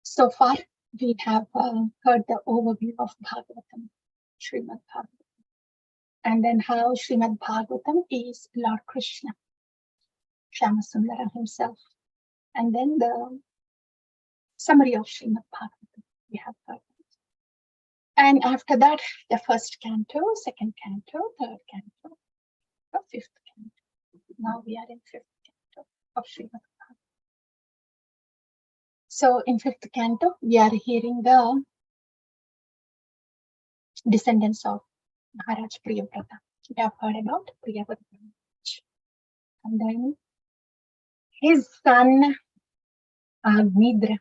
So far, we have heard the overview of Bhagavatam, Srimad Bhagavatam, and then how Srimad Bhagavatam is Lord Krishna, Shyamasundara himself, and then the summary of Srimad Bhagavatam we have heard. And after that, the first canto, second canto, third canto, the fifth canto. Now we are in fifth canto of Srimad Bhagavatam. So in fifth canto, we are hearing the descendants of Maharaj Priyavrata. We have heard about Priyavrata. And then his son Agnidra,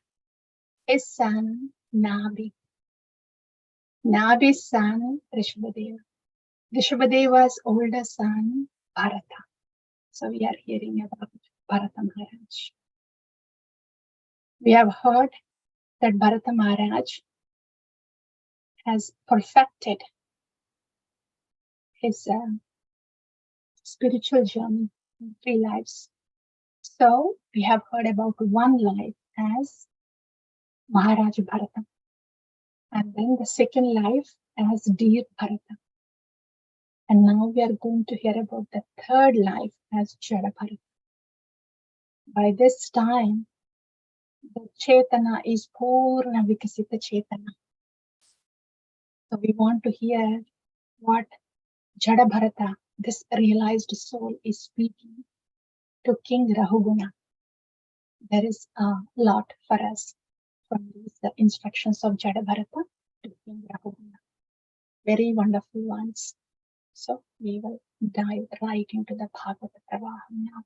his son Nabi, Nabi's son Rishabhadeva, Rishabhadeva's older son Bharata. So we are hearing about Bharata Maharaj. We have heard that Bharata Maharaj has perfected his spiritual journey in 3 lives. So we have heard about one life as Maharaj Bharata, and then the second life as Dear Bharata. And now we are going to hear about the third life as Jada Bharata. By this time, the Chetana is Purna Vikasita Chetana. So we want to hear what Jada Bharata, this realized soul, is speaking to King Rahuguna. There is a lot for us from these instructions of Jada Bharata to King Rahuguna. Very wonderful ones. So we will dive right into the Bhagavata Pravaha now.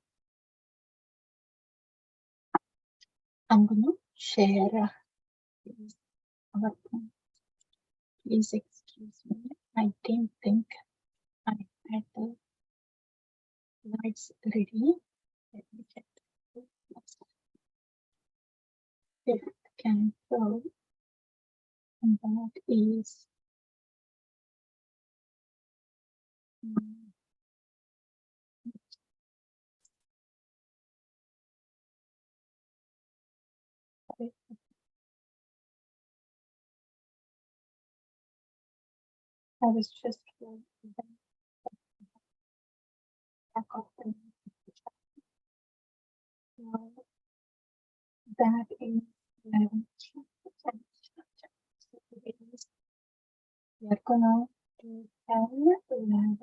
I'm going to share our phone. Please excuse me. I didn't think I had the lights ready. Let me check. Fifth canto, and that is I was just back of the that is 11. We are gonna do 10, 11,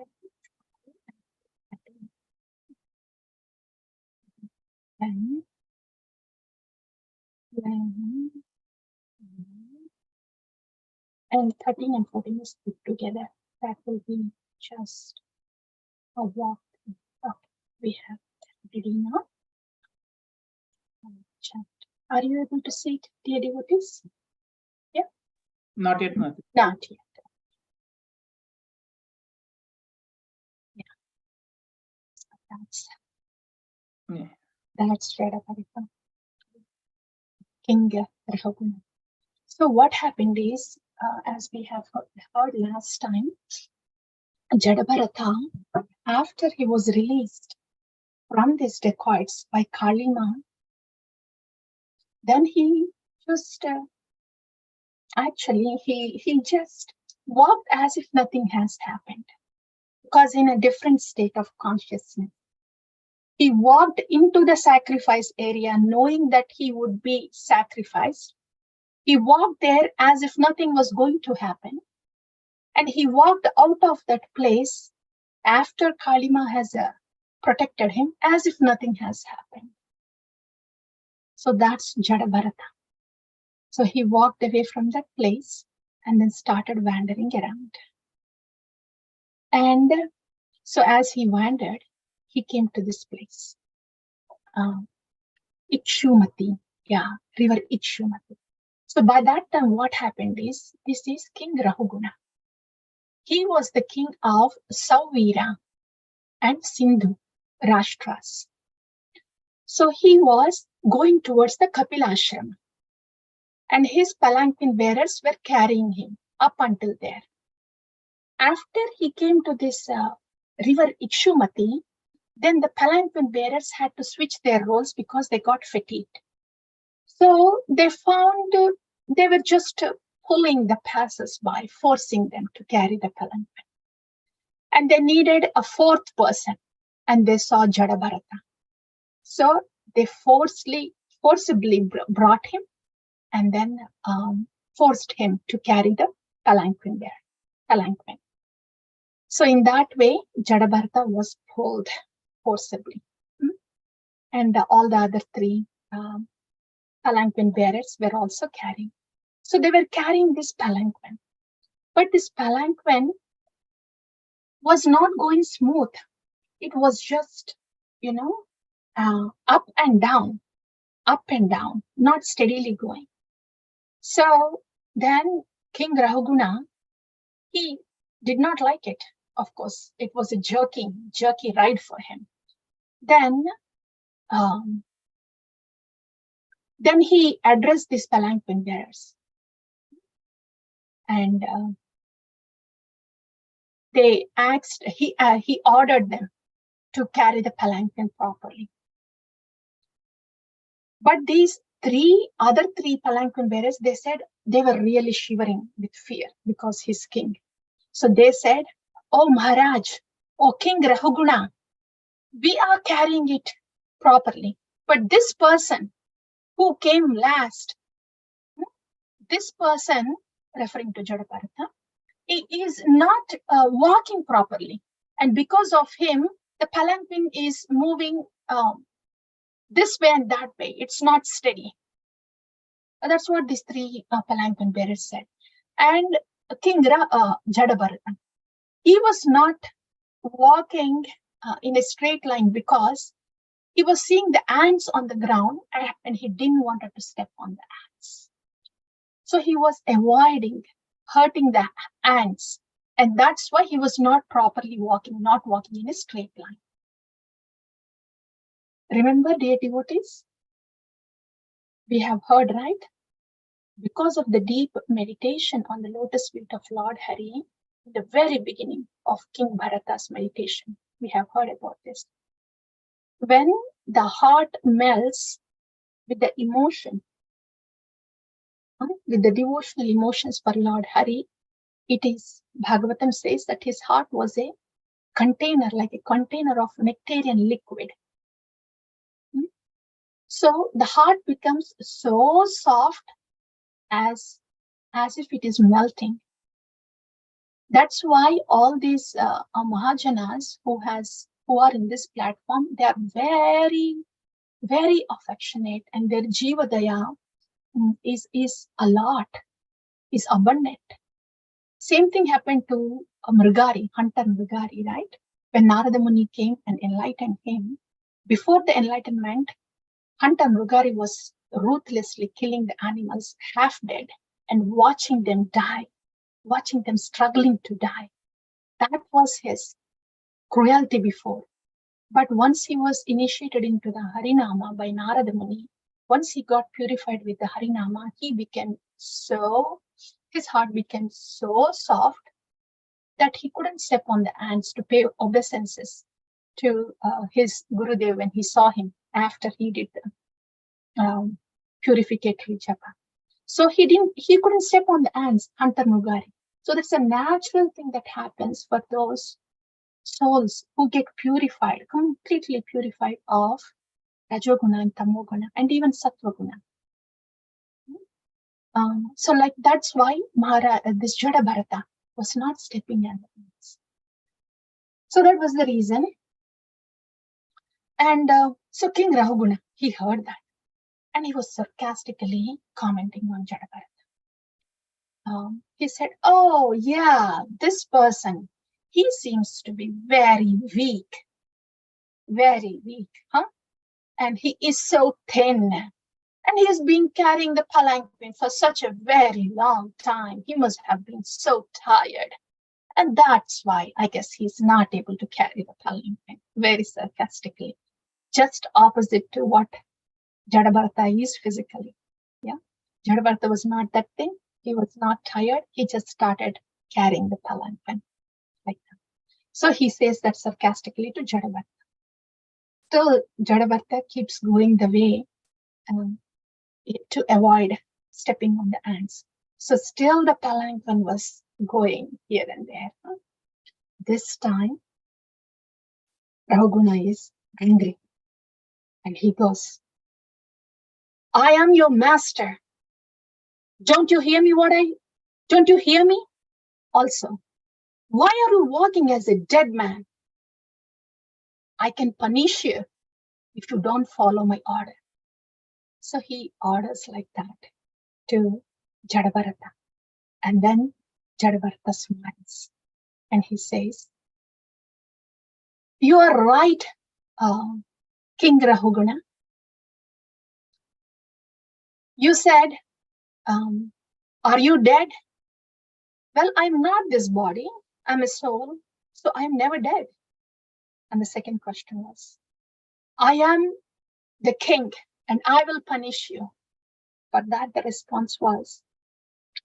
10, 11, and 13 and 14 is put together. That will be just a walk. We have ready now. Are you able to see it, dear devotees? Yeah? Not yet, Mother. Not yet. Yeah. That's Jada Bharata, King Rahuguna. So what happened is, as we have heard last time, Jada Bharata, after he was released from these dacoits by Kalima, then he just he just walked as if nothing has happened, because in a different state of consciousness. He walked into the sacrifice area knowing that he would be sacrificed. He walked there as if nothing was going to happen. And he walked out of that place after Kalima has protected him as if nothing has happened. So that's Jada Bharata. So he walked away from that place and then started wandering around. And so as he wandered, he came to this place. Ikshumati, river Ikshumati. So by that time, what happened is, this is King Rahuguna. He was the king of Sauvira and Sindhu Rashtras. So he was going towards the Kapilashram, and his palanquin bearers were carrying him up until there. After he came to this river Ikshumati, then the palanquin bearers had to switch their roles because they got fatigued. So they found they were just pulling the passers-by, forcing them to carry the palanquin. And they needed a fourth person, and they saw Jadabharata. So they forcibly brought him and then forced him to carry the palanquin. So in that way, Jadabharata was pulled forcibly. And all the other three palanquin bearers were also carrying. So they were carrying this palanquin. But this palanquin was not going smooth. It was just, up and down, not steadily going. So then King Rahuguna, he did not like it. Of course, it was a jerky ride for him. Then he addressed these palanquin bearers, and they asked. He ordered them to carry the palanquin properly. But these other three palanquin bearers, they said they were really shivering with fear because he's king. So they said, "Oh Maharaj, oh King Rahuguna, we are carrying it properly. But this person who came last, this person," referring to Jadabharata, he is not walking properly. And because of him, the palanquin is moving this way and that way. It's not steady. That's what these three palanquin bearers said. And King Jadabharata, he was not walking in a straight line because he was seeing the ants on the ground and he didn't want to step on the ants. So he was avoiding hurting the ants. And that's why he was not properly walking, not walking in a straight line. Remember, dear devotees? We have heard, right? Because of the deep meditation on the lotus feet of Lord Hari, in the very beginning of King Bharata's meditation, we have heard about this. When the heart melts with the emotion, with the devotional emotions for Lord Hari, it is, Bhagavatam says that his heart was a container, like a container of nectarian liquid. So the heart becomes so soft as if it is melting. That's why all these Mahajanas who are in this platform, they are very, very affectionate, and their Jivadaya is a lot, is abundant. Same thing happened to Mrigari, hunter Mrigari, right? When Narada Muni came and enlightened him, before the enlightenment, hunter Mrigari was ruthlessly killing the animals half dead and watching them die, watching them struggling to die. That was his cruelty before. But once he was initiated into the Harinama by Narada Muni, once he got purified with the Harinama, his heart became so soft that he couldn't step on the ants to pay obeisances to his Gurudev when he saw him after he did the purificatory japa. So he couldn't step on the ants, hunter Mrigari. So that's a natural thing that happens for those souls who get purified, completely purified of Rajoguna and Tamoguna and even Sattvaguna. So like that's why this Jadabharata was not stepping on the ants. So that was the reason. And so King Rahuguna, he heard that. And he was sarcastically commenting on Jadabharata. He said, "Oh yeah, this person, he seems to be very weak, huh? And he is so thin. And he has been carrying the palanquin for such a very long time. He must have been so tired. And that's why I guess he's not able to carry the palanquin," very sarcastically. Just opposite to what Jadabharata is physically. Yeah, Jadabharata was not that thin. He was not tired. He just started carrying the palanquin like that. So he says that sarcastically to Jadabharata. Still, Jadabharata keeps going the way um, to avoid stepping on the ants. So still the palanquin was going here and there. This time, Rahuguna is angry and he goes, I am your master. Don't you hear me? Don't you hear me? Also, why are you walking as a dead man? I can punish you if you don't follow my order. So he orders like that to Jadabharata. And then Jadabharata smiles and he says, you are right, King Rahuguna. You said, are you dead? Well, I'm not this body. I'm a soul, so I'm never dead. And the second question was, I am the king and I will punish you. For that, the response was,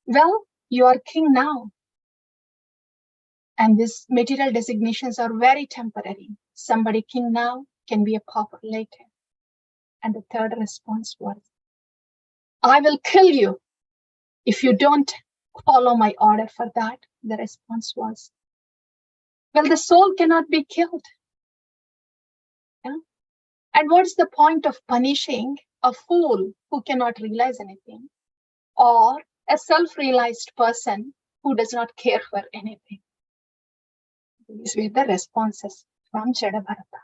well, you are king now. And these material designations are very temporary. Somebody king now can be a pauper later. And the third response was, I will kill you if you don't follow my order. For that, the response was, well, the soul cannot be killed. Yeah? And what's the point of punishing a fool who cannot realize anything, or a self-realized person who does not care for anything? These were the responses from Jadabharata.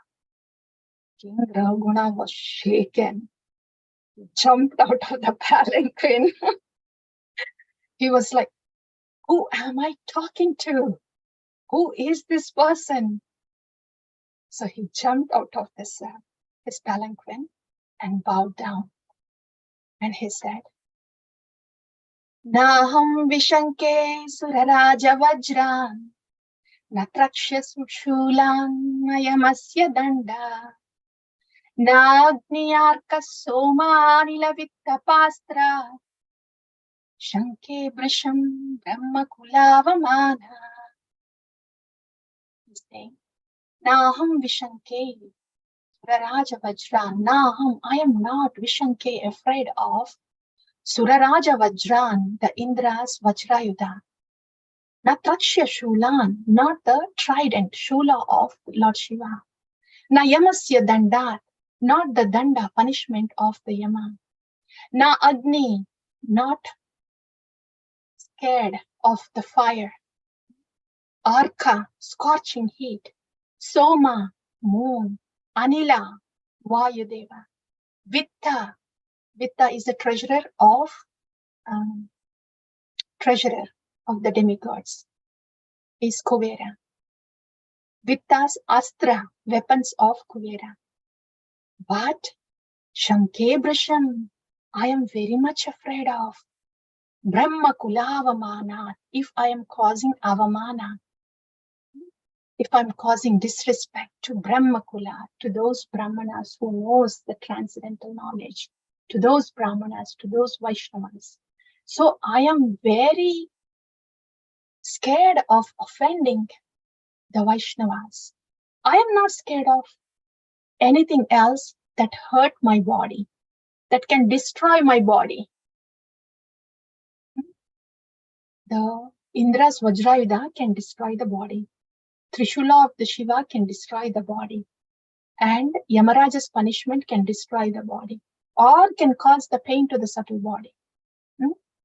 King Rahuguna was shaken. He jumped out of the palanquin. He was like, who am I talking to? Who is this person? So he jumped out of his palanquin and bowed down. And he said, Naham Vishanke Suraraja Vajran Natraksha Sushulan Nayamasya Danda Nagniyarka Soma Nilavitta Pastra Shanke Brisham Brahma Kulavamana. He's saying, Naham Vishanke Suraraja Vajran. Naham, I am not Vishanke, afraid of Suraraja Vajran, the Indra's Vajrayudha. Natraksha Shulan, not the trident, Shula of Lord Shiva. Na Yamasya Dandat, not the Danda, punishment of the Yama. Na Agni, not scared of the fire. Arka, scorching heat. Soma, moon. Anila, Vayudeva. Vitta, Vitta is the treasurer of the demigods, is Kuvera. Vitta's Astra, weapons of Kuvera. But Shanke Brisham, I am very much afraid of Brahma Kulavamana. If I am causing avamana, if I'm causing disrespect to Brahma Kula, to those Brahmanas who knows the transcendental knowledge, to those Brahmanas, to those Vaishnavas. So I am very scared of offending the Vaishnavas. I am not scared of anything else that hurt my body, that can destroy my body. The Indra's Vajrayudha can destroy the body. Trishula of the Shiva can destroy the body. And Yamaraja's punishment can destroy the body, or can cause the pain to the subtle body.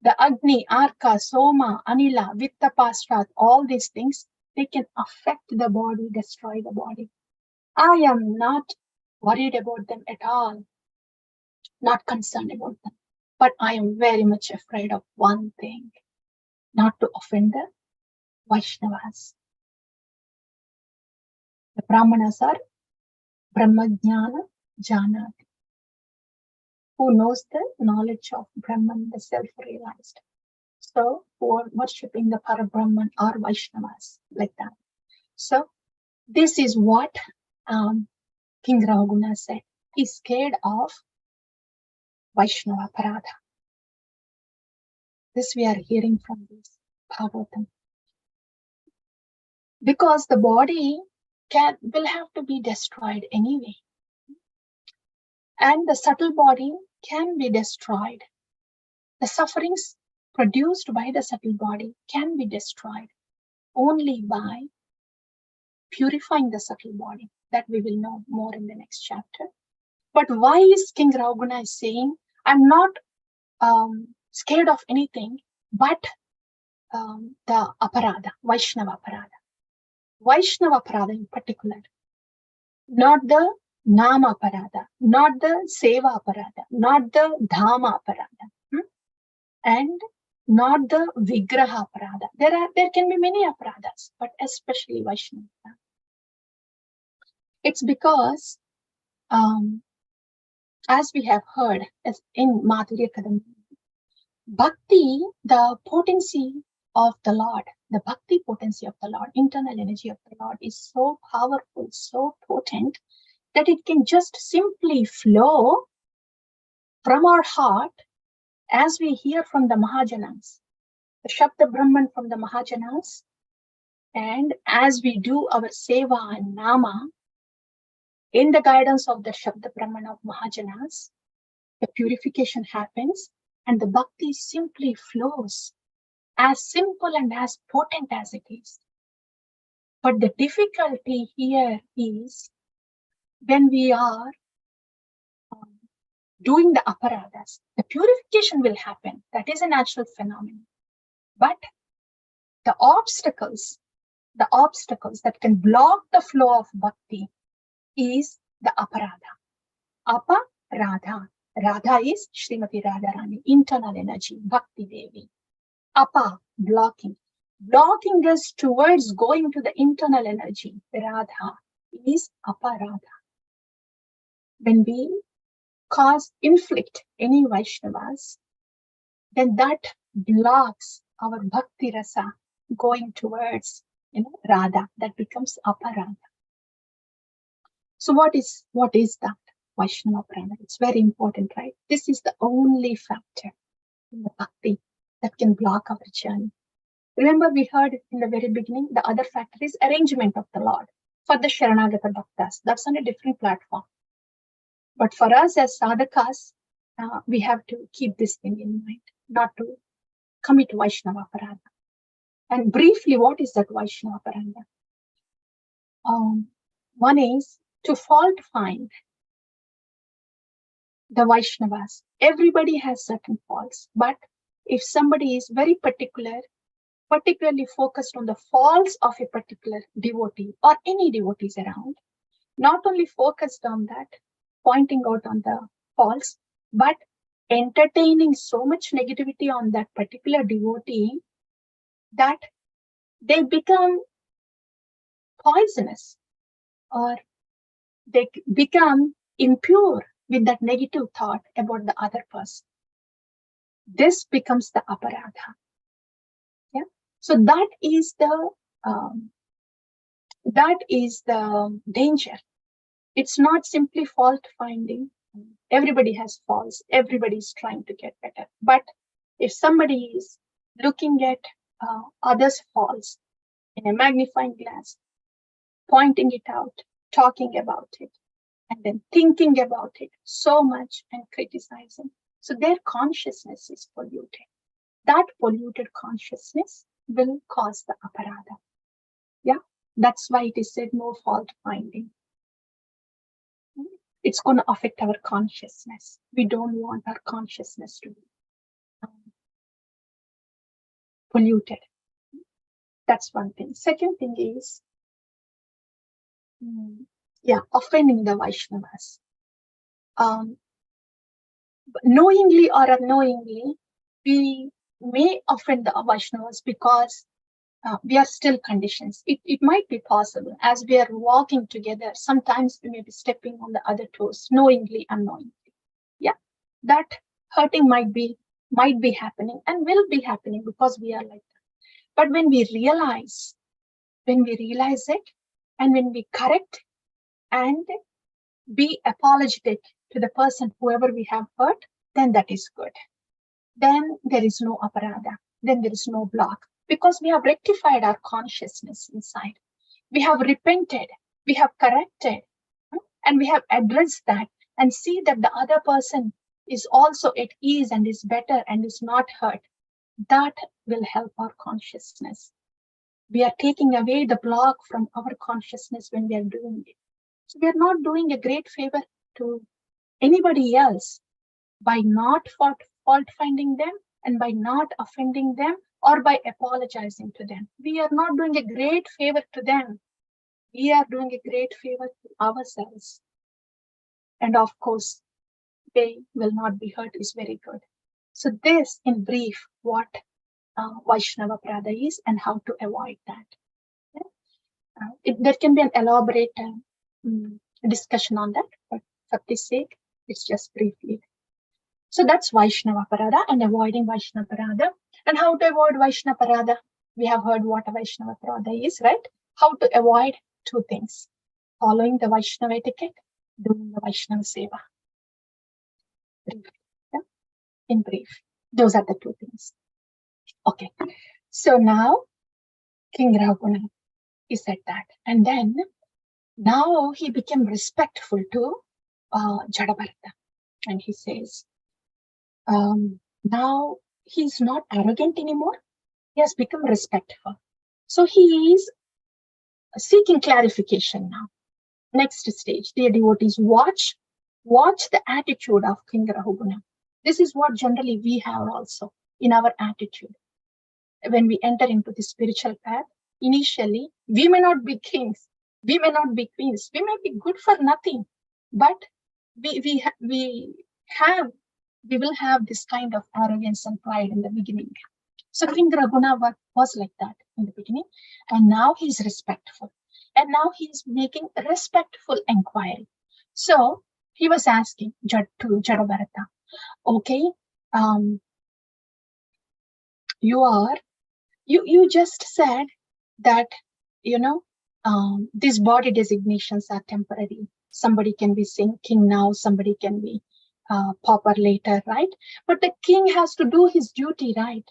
The Agni, Arka, Soma, Anila, Vitta, Pastrat, all these things, they can affect the body, destroy the body. I am not worried about them at all, not concerned about them. But I am very much afraid of one thing, not to offend the Vaishnavas. The Brahmanas are Brahmajnana Janati, who knows the knowledge of Brahman, the self-realized. So, who are worshipping the Parabrahman or Vaishnavas, like that. So, this is what King Rahuguna said. He's scared of Vaishnava Paradha. This we are hearing from this Bhagavatam. Because the body will have to be destroyed anyway. And the subtle body can be destroyed. The sufferings produced by the subtle body can be destroyed only by purifying the subtle body. That we will know more in the next chapter. But why is King Rauguna is saying, I'm not scared of anything but the aparada, Vaishnava aparada. Vaishnava aparada in particular, not the Nama aparada, not the Seva aparada, not the Dhama aparada, and not the Vigraha aparada. There can be many aparadas, but especially Vaishnava aparada. It's because, as we have heard as in Madhurya Kadam, Bhakti, the potency of the Lord, the Bhakti potency of the Lord, internal energy of the Lord is so powerful, so potent, that it can just simply flow from our heart as we hear from the Mahajanas, the Shabda Brahman from the Mahajanas, and as we do our Seva and Nama, in the guidance of the Shabda Brahman of Mahajanas, the purification happens and the Bhakti simply flows, as simple and as potent as it is. But the difficulty here is when we are doing the aparadas, the purification will happen. That is a natural phenomenon. But the obstacles that can block the flow of bhakti is the aparada. Apa-radha. Radha is Srimati Radharani, internal energy, Bhakti Devi. Apa, blocking. Blocking us towards going to the internal energy, Radha, is aparada. When we inflict any Vaishnavas, then that blocks our Bhakti Rasa going towards Radha. That becomes aparada. So what is that Vaishnava Prana? It's very important, right? This is the only factor in the Bhakti that can block our journey. Remember, we heard in the very beginning, the other factor is arrangement of the Lord for the Sharanagata Bhaktas. That's on a different platform. But for us as sadhakas, we have to keep this thing in mind, not to commit Vaishnava Parada. And briefly, what is that Vaishnava Parada? One is to fault find the Vaishnavas. Everybody has certain faults, but if somebody is very particularly focused on the faults of a particular devotee or any devotees around, not only focused on that, pointing out on the faults, but entertaining so much negativity on that particular devotee that they become poisonous or they become impure with that negative thought about the other person. This becomes the aparadha. Yeah. So that is the danger. It's not simply fault finding. Everybody has faults. Everybody is trying to get better. But if somebody is looking at others' faults in a magnifying glass, pointing it out, talking about it, and then thinking about it so much and criticizing, so their consciousness is polluted. That polluted consciousness will cause the aparadha. Yeah, that's why it is said no fault finding. It's going to affect our consciousness. We don't want our consciousness to be polluted. That's one thing. Second thing is, offending the Vaishnavas. Knowingly or unknowingly, we may offend the Vaishnavas because we are still conditioned. It might be possible as we are walking together. Sometimes we may be stepping on the other toes, knowingly, unknowingly. Yeah, that hurting might be happening and will be happening because we are like that. But when we realize it, and when we correct and be apologetic to the person, whoever we have hurt, then that is good. Then there is no aparadha. Then there is no block. Because we have rectified our consciousness inside. We have repented, we have corrected, and we have addressed that and see that the other person is also at ease and is better and is not hurt, that will help our consciousness. We are taking away the block from our consciousness when we are doing it. So we are not doing a great favor to anybody else by not fault finding them and by not offending them or by apologizing to them. We are not doing a great favor to them. We are doing a great favor to ourselves. And of course, they will not be hurt is very good. So this, in brief, what Vaishnava Prada is and how to avoid that. There can be an elaborate discussion on that, but for this sake, it's just briefly. So that's Vaishnava Parada and avoiding Vaishnava Parada. And how to avoid Vaishnava Parada? We have heard what a Vaishnava Parada is, right? How to avoid two things: following the Vaishnava etiquette, doing the Vaishnava Seva. In brief, those are the two things. Okay, so now King Raghunatha, he said that, and then now he became respectful to Jadabharata, and he says, now he's not arrogant anymore. He has become respectful. So he is seeking clarification now. Next stage, dear devotees, watch the attitude of King Raghunatha. This is what generally we have also in our attitude. When we enter into the spiritual path, initially, we may not be kings, we may not be queens, we may be good for nothing, but we will have this kind of arrogance and pride in the beginning. So King Raghunatha was like that in the beginning, and now he's respectful, and now he's making respectful inquiry. So he was asking to Jadabharata, okay, you just said that, these body designations are temporary. Somebody can be king now, somebody can be pauper later, right? But the king has to do his duty, right?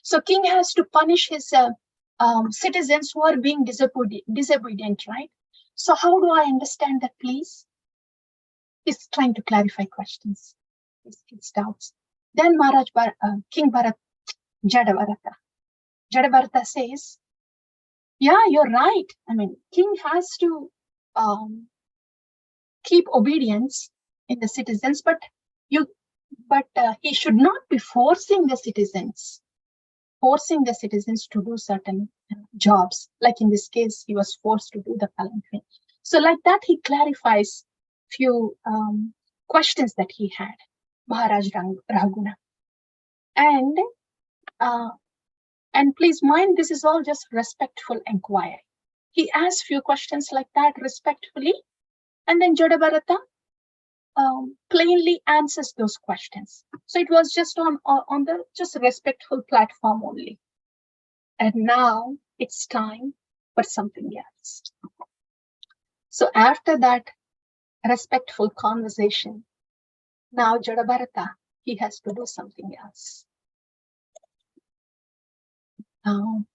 So king has to punish his citizens who are being disobedient, right? So how do I understand that, please? He's trying to clarify questions, his doubts. Then King Jadabharata says, yeah, you're right. I mean, king has to keep obedience in the citizens, but he should not be forcing the citizens to do certain jobs. Like in this case, he was forced to do the palanquin. So like that, he clarifies few questions that he had, Maharaj Raghunatha. And please mind, this is all just respectful inquiry. He asked few questions like that respectfully, and then Jadabharata plainly answers those questions. So it was just on the just respectful platform only. And now it's time for something else. So after that respectful conversation, now Jadabharata, he has to do something else. I'm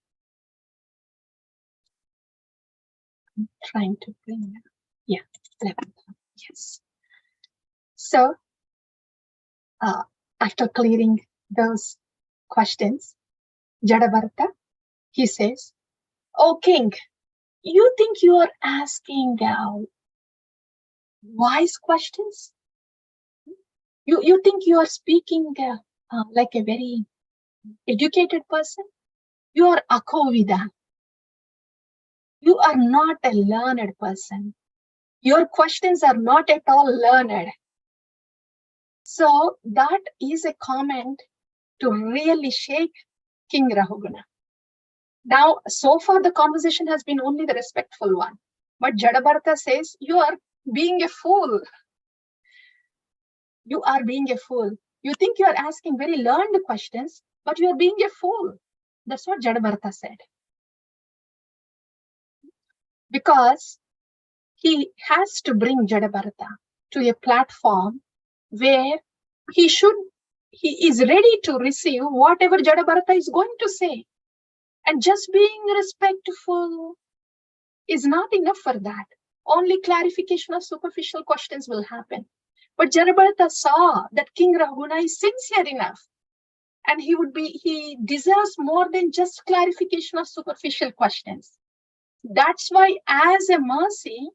trying to bring it. Yeah, 11th. Yes. So after clearing those questions, Jadabharata, he says, "Oh king, you think you are asking wise questions? You think you are speaking like a very educated person? You are akovida. You are not a learned person. Your questions are not at all learned." So that is a comment to really shake King Raghunatha. Now, so far the conversation has been only the respectful one. But Jadabharata says, you are being a fool. You are being a fool. You think you are asking very learned questions, but you are being a fool. That's what Jadabharata said. Because he has to bring Jadabharata to a platform where he is ready to receive whatever Jadabharata is going to say. And just being respectful is not enough for that. Only clarification of superficial questions will happen. But Jadabharata saw that King Raghuna is sincere enough, and he deserves more than just clarification of superficial questions. That's why, as a mercy,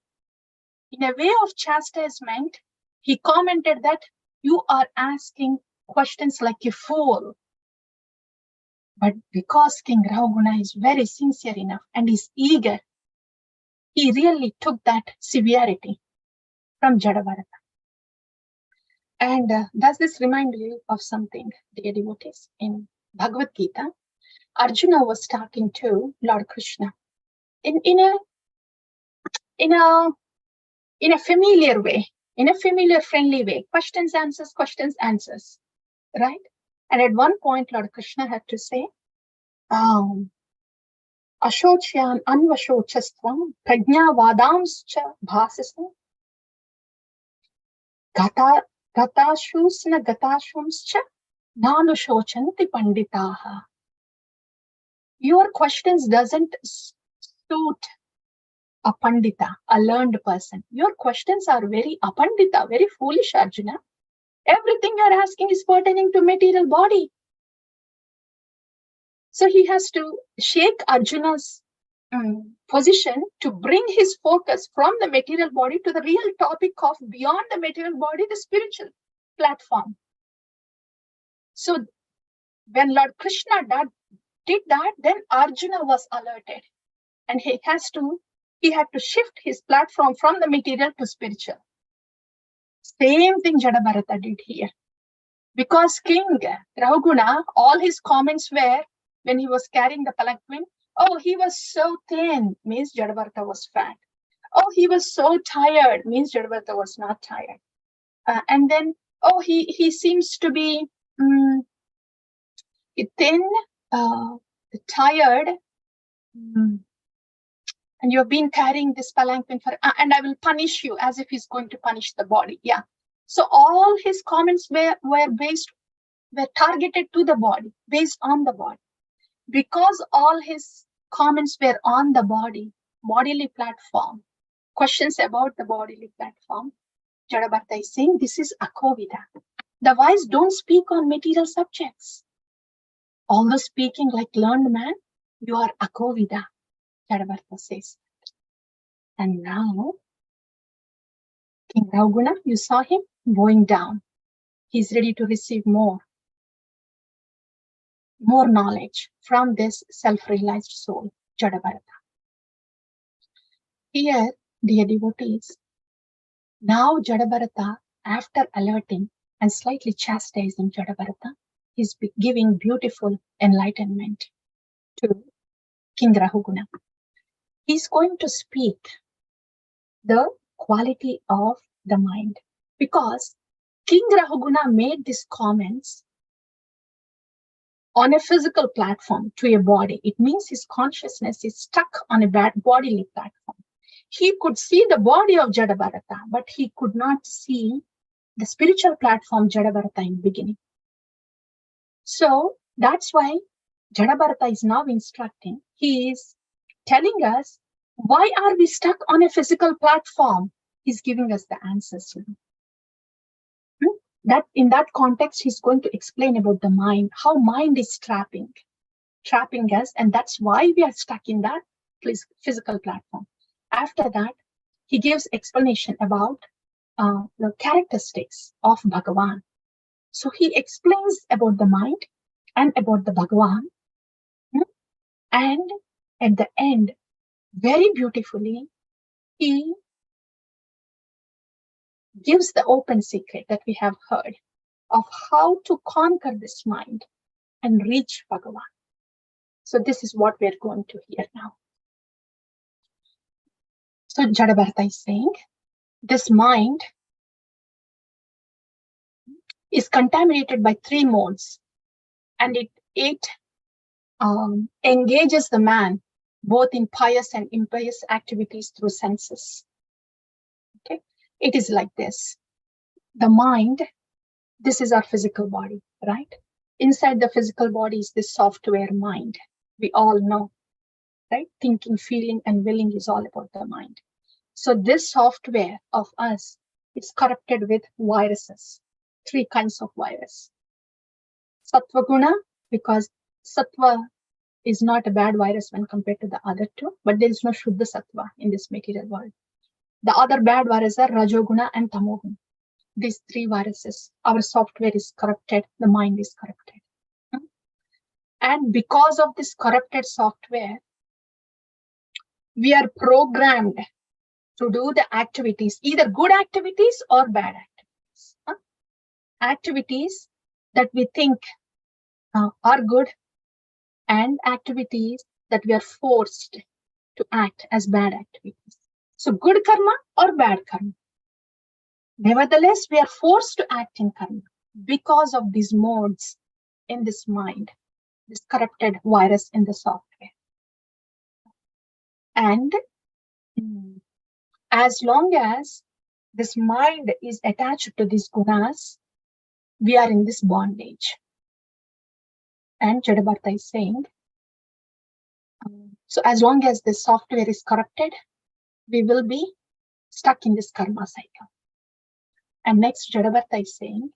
in a way of chastisement, he commented that you are asking questions like a fool. But because King Raghuna is very sincere enough and is eager, he really took that severity from Jadabharata. And does this remind you of something, dear devotees? In Bhagavad Gita, Arjuna was talking to Lord Krishna in a familiar way, in a familiar, friendly way. Questions, answers, right? And at one point, Lord Krishna had to say, Ashocyan anvashochastvam prajna vadamscha bhasasam gatashusna gatashumscha nanushocanti panditaha. Your questions doesn't suit a pandita, a learned person. Your questions are very apandita, very foolish, Arjuna. Everything you're asking is pertaining to material body. So he has to shake Arjuna's position to bring his focus from the material body to the real topic of beyond the material body, the spiritual platform. So when Lord Krishna did that, then Arjuna was alerted, and he had to shift his platform from the material to spiritual. Same thing Jadabharata did here. Because King Raghuna, all his comments were, when he was carrying the palanquin, oh, he was so thin, means Jadabharata was fat. Oh, he was so tired, means Jadabharata was not tired. And then, oh, he seems to be thin, tired, and you've been carrying this palanquin for, and I will punish you, as if he's going to punish the body. Yeah. So all his comments were targeted to the body, based on the body. Because all his comments were on the bodily platform, questions about the bodily platform, Jadabharata is saying this is akovida. The wise don't speak on material subjects. Although speaking like learned man, you are akovida, Jadabharata says. And now, King Raghuna, you saw him bowing down. He's ready to receive more knowledge from this self-realized soul, Jadabharata. Here, dear devotees, now Jadabharata, after alerting and slightly chastising Jadabharata, is giving beautiful enlightenment to King Raghuna. He's going to speak the quality of the mind, because King Raghuna made these comments on a physical platform to a body. It means his consciousness is stuck on a bodily platform. He could see the body of Jadabharata, but he could not see the spiritual platform Jadabharata in the beginning. So that's why Jadabharata is now instructing. He is telling us, why are we stuck on a physical platform? He's giving us the answers. That in that context, he's going to explain about the mind, how mind is trapping us, and that's why we are stuck in that physical platform. After that, he gives explanation about the characteristics of Bhagavan. So he explains about the mind and about the Bhagavan, and at the end, very beautifully, he gives the open secret that we have heard of how to conquer this mind and reach Bhagavan. So this is what we're going to hear now. So Jadabharata is saying, this mind is contaminated by three modes, and it engages the man both in pious and impious activities through senses. Okay, it is like this. The mind, this is our physical body, right? Inside the physical body is this software mind. We all know, right? Thinking, feeling, and willing is all about the mind. So this software of us it's corrupted with viruses, 3 kinds of virus. Sattva guna, because sattva is not a bad virus when compared to the other 2, but there is no Shuddha sattva in this material world. The other bad viruses are rajoguna and tamoguna. These 3 viruses, our software is corrupted, the mind is corrupted. And because of this corrupted software, we are programmed to do the activities, either good activities or bad activities. Activities that we think are good, and activities that we are forced to act as bad activities. So good karma or bad karma. Nevertheless, we are forced to act in karma because of these modes in this mind, this corrupted virus in the software. And as long as this mind is attached to these gunas, we are in this bondage. And Jadabharta is saying, so as long as the software is corrupted, we will be stuck in this karma cycle. And next, Jadabharta is saying,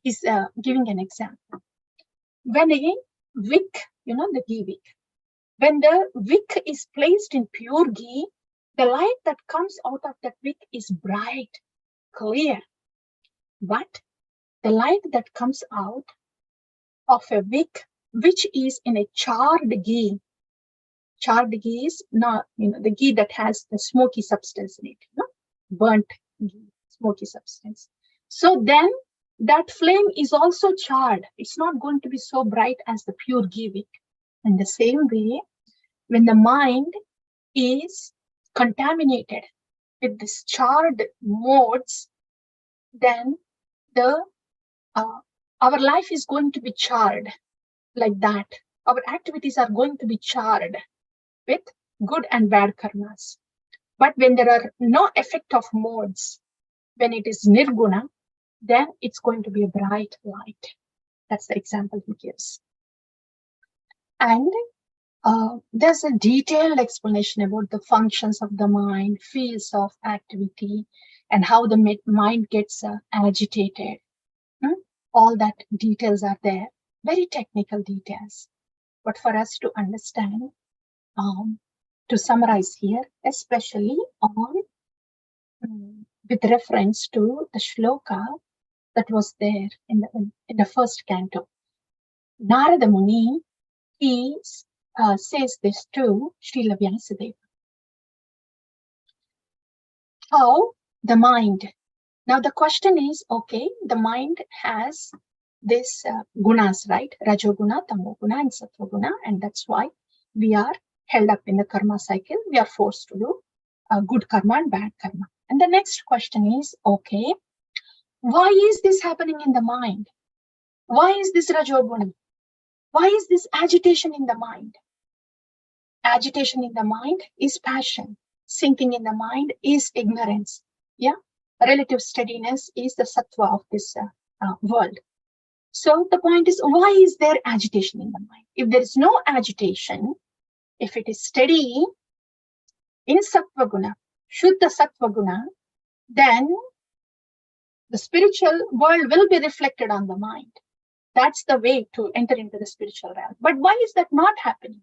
he's giving an example. When a wick, the ghee wick, when the wick is placed in pure ghee, the light that comes out of that wick is bright, clear. But the light that comes out of a wick which is in a charred ghee is not, the ghee that has the smoky substance in it, burnt ghee, smoky substance. So then that flame is also charred. It's not going to be so bright as the pure ghee wick. In the same way, when the mind is contaminated with this charred modes, then our life is going to be charred like that. Our activities are going to be charred with good and bad karmas. But when there are no effect of modes, when it is nirguna, then it's going to be a bright light. That's the example he gives. And there's a detailed explanation about the functions of the mind, fields of activity, and how the mind gets agitated. All that details are there, very technical details. But for us to understand, to summarize here, especially on with reference to the shloka that was there in the first canto. Narada Muni, he says this to Srila Vyasadeva. How the mind. Now the question is, okay, the mind has this gunas, right? Rajoguna, Tamoguna, and Sattva-guna, and that's why we are held up in the karma cycle. We are forced to do good karma and bad karma. And the next question is, okay, why is this happening in the mind? Why is this Rajoguna? Why is this agitation in the mind? Agitation in the mind is passion. Sinking in the mind is ignorance. Yeah, relative steadiness is the sattva of this world. So the point is, why is there agitation in the mind? If there is no agitation, if it is steady in sattva guna, shuddha sattva guna, then the spiritual world will be reflected on the mind. That's the way to enter into the spiritual realm. But why is that not happening?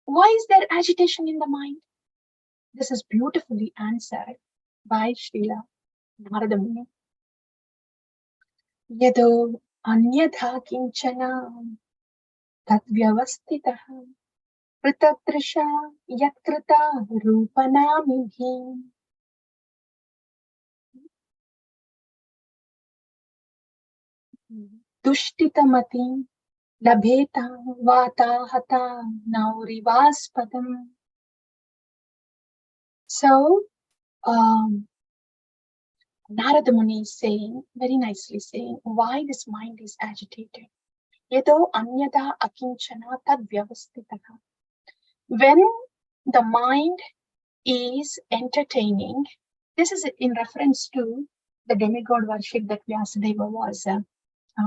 Why is there agitation in the mind? This is beautifully answered by Srila Narada Muni. Yado anyatha kinchana tadyavastitaha pritadrisha yatkrita rupanamibhi. Dushtitamatim labheta vata hata naurivaspadam. So, Narada Muni is saying, very nicely saying, why this mind is agitated. Yado anyada akinchana tad vyavastitaha. When the mind is entertaining, this is in reference to the demigod worship that Vyasadeva was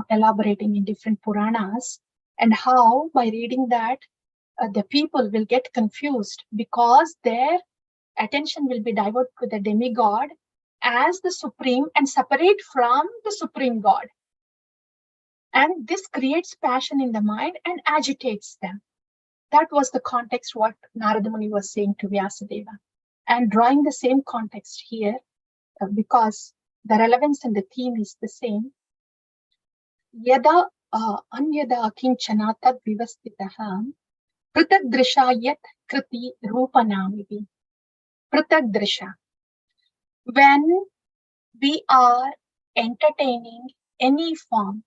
elaborating in different Puranas, and how by reading that the people will get confused because their attention will be diverted to the demigod as the supreme and separate from the supreme God. And this creates passion in the mind and agitates them. That was the context what Narada Muni was saying to Vyasadeva. And drawing the same context here, because the relevance and the theme is the same. Yada anyada kinchana tad vivastitaha pratak drisha yat kriti rupanamivi. Pratak drisha. When we are entertaining any form,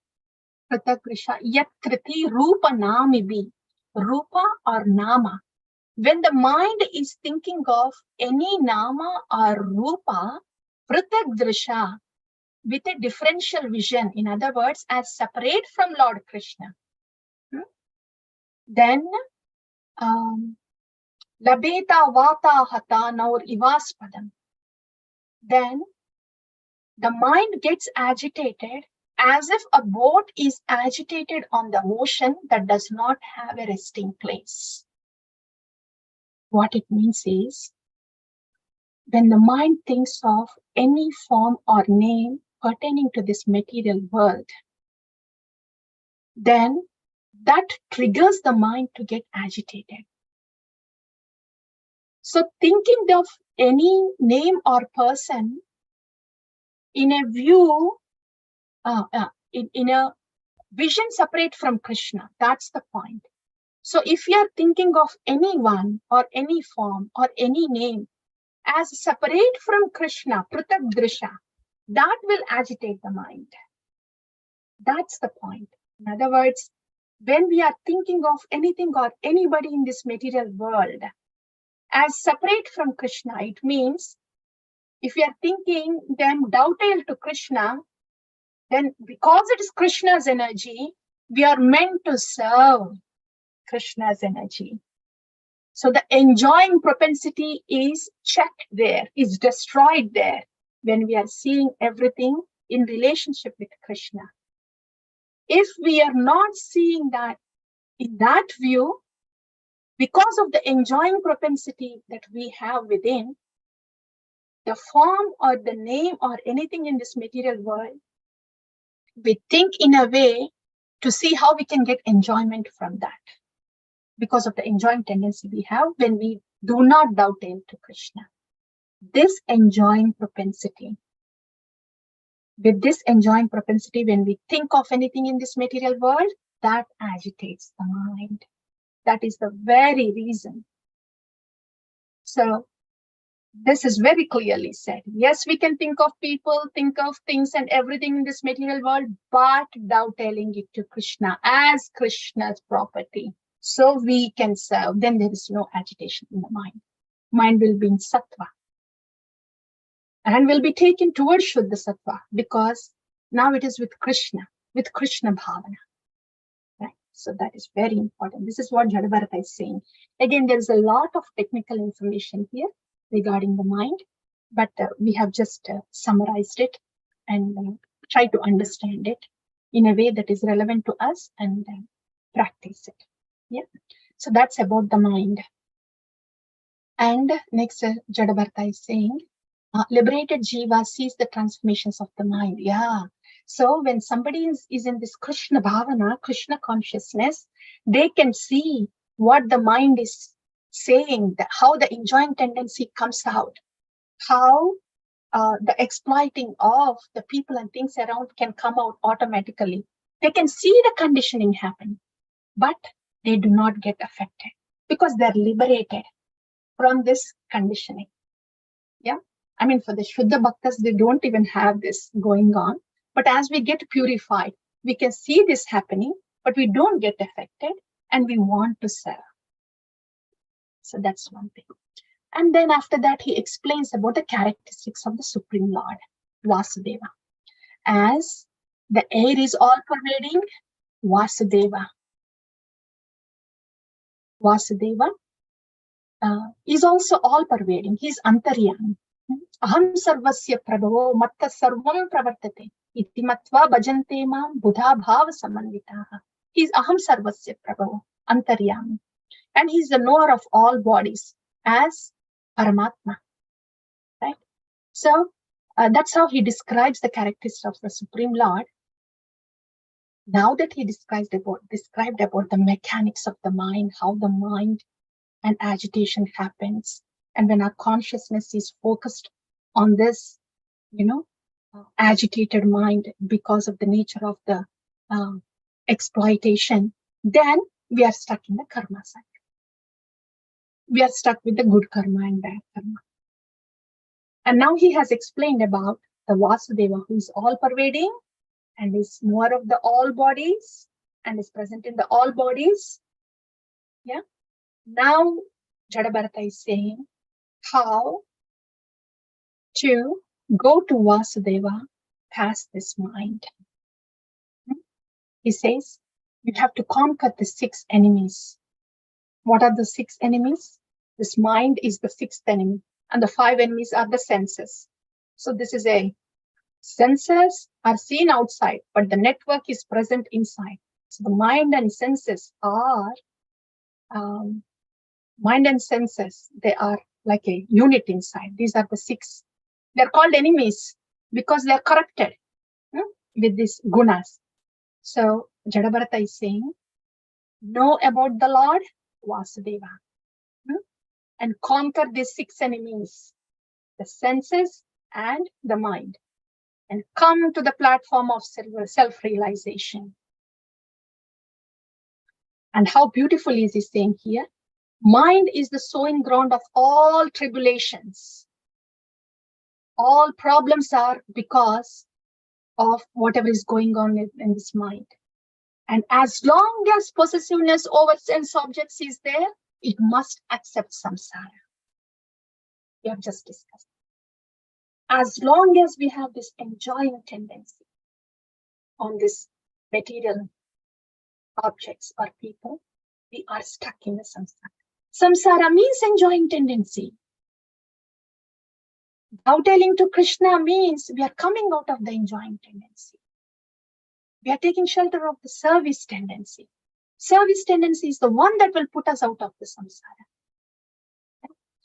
pratak drisha yat kriti rupanamivi. Rupa or nama. When the mind is thinking of any nama or rupa, pratak drisha, with a differential vision, in other words, as separate from Lord Krishna, then labeta vata hata naur ivaspadam, then the mind gets agitated as if a boat is agitated on the ocean that does not have a resting place. What it means is, when the mind thinks of any form or name pertaining to this material world, then that triggers the mind to get agitated. So thinking of any name or person in a view, in a vision separate from Krishna, that's the point. So if you are thinking of anyone or any form or any name as separate from Krishna, pratak drisha, that will agitate the mind. That's the point. In other words, when we are thinking of anything or anybody in this material world as separate from Krishna, it means if we are thinking them dovetail to Krishna, then because it is Krishna's energy, we are meant to serve Krishna's energy. So the enjoying propensity is checked there, is destroyed there when we are seeing everything in relationship with Krishna. If we are not seeing that in that view, because of the enjoying propensity that we have within, the form or the name or anything in this material world, we think in a way to see how we can get enjoyment from that, because of the enjoying tendency we have when we do not dovetail to Krishna. This enjoying propensity, with this enjoying propensity, when we think of anything in this material world, that agitates the mind. That is the very reason. So this is very clearly said. Yes, we can think of people, think of things and everything in this material world, but dovetailing it to Krishna as Krishna's property, so we can serve. Then there is no agitation in the mind. Mind will be in sattva and will be taken towards Shuddha sattva, because now it is with Krishna bhavana. Right? So that is very important. This is what Bhagavata is saying. Again, there is a lot of technical information here regarding the mind, but we have just summarized it and try to understand it in a way that is relevant to us and practice it. Yeah. So that's about the mind. And next, Jadabharta is saying, liberated jiva sees the transformations of the mind. Yeah. So when somebody is in this Krishna bhavana, Krishna consciousness, they can see what the mind is saying, how the enjoying tendency comes out, how the exploiting of the people and things around can come out automatically. They can see the conditioning happen, but they do not get affected because they're liberated from this conditioning. Yeah. I mean, for the Shuddha Bhaktas, they don't even have this going on. But as we get purified, we can see this happening, but we don't get affected and we want to serve. So that's one thing. And then after that, he explains about the characteristics of the Supreme Lord, Vasudeva. As the air is all pervading, Vasudeva is also all pervading. He's Antaryami. Aham sarvasya prabhavo matta sarvam pravartate iti matva bhajante mam buddha bhava samanvitaha. He's Aham sarvasya prabhavo, Antaryami. And he's the knower of all bodies as Paramatma. Right? So That's how he describes the characteristics of the Supreme Lord. Now that he described about the mechanics of the mind, how the mind and agitation happens, and when our consciousness is focused on this, agitated mind because of the nature of the exploitation, then we are stuck in the karma cycle. We are stuck with the good karma and bad karma. And now he has explained about the Vasudeva, who is all pervading and is more of the all bodies and is present in the all bodies. Yeah. Now Jadabharata is saying how to go to Vasudeva past this mind. He says you have to conquer the 6 enemies. What are the 6 enemies? This mind is the 6th enemy, and the 5 enemies are the senses. So this is senses are seen outside, but the network is present inside. So the mind and senses are they are like a unit inside. These are the 6. They're called enemies because they're corrupted with these gunas. So Jadabharata is saying, know about the Lord Vasudeva and conquer these 6 enemies, the senses and the mind, and come to the platform of self-realization. And how beautifully is he saying here? Mind is the sowing ground of all tribulations. All problems are because of whatever is going on in this mind. And as long as possessiveness over sense objects is there, it must accept samsara. We have just discussed. As long as we have this enjoying tendency on this material objects or people, we are stuck in the samsara. Samsara means enjoying tendency. Downtelling to Krishna means we are coming out of the enjoying tendency. We are taking shelter of the service tendency. Service tendency is the one that will put us out of the samsara.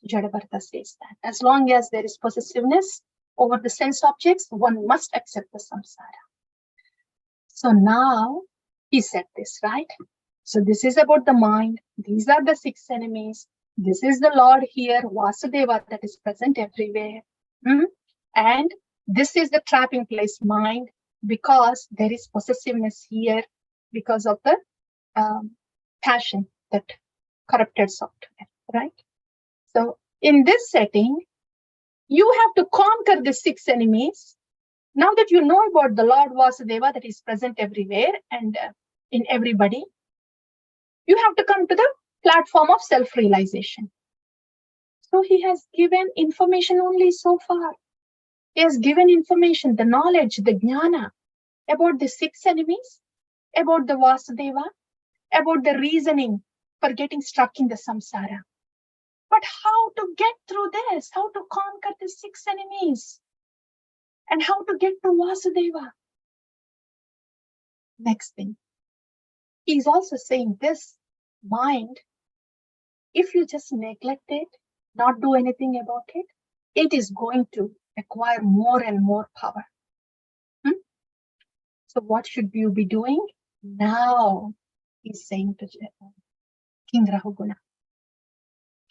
Jadabharata says that as long as there is possessiveness over the sense objects, one must accept the samsara. So now he said this, right? So this is about the mind. These are the 6 enemies. This is the Lord here, Vasudeva, that is present everywhere. And this is the trapping place, mind, because there is possessiveness here because of the passion that corrupted software, right? So in this setting, you have to conquer the 6 enemies. Now that you know about the Lord Vasudeva that is present everywhere and in everybody, you have to come to the platform of self-realization. So he has given information only so far. He has given information, the knowledge, the jnana about the 6 enemies, about the Vasudeva, about the reasoning for getting stuck in the samsara. But how to get through this? How to conquer the 6 enemies? And how to get to Vasudeva? Next thing. He's also saying this mind, if you just neglect it, not do anything about it, it is going to acquire more and more power. So what should you be doing? Now, he's saying to King Rahuguna,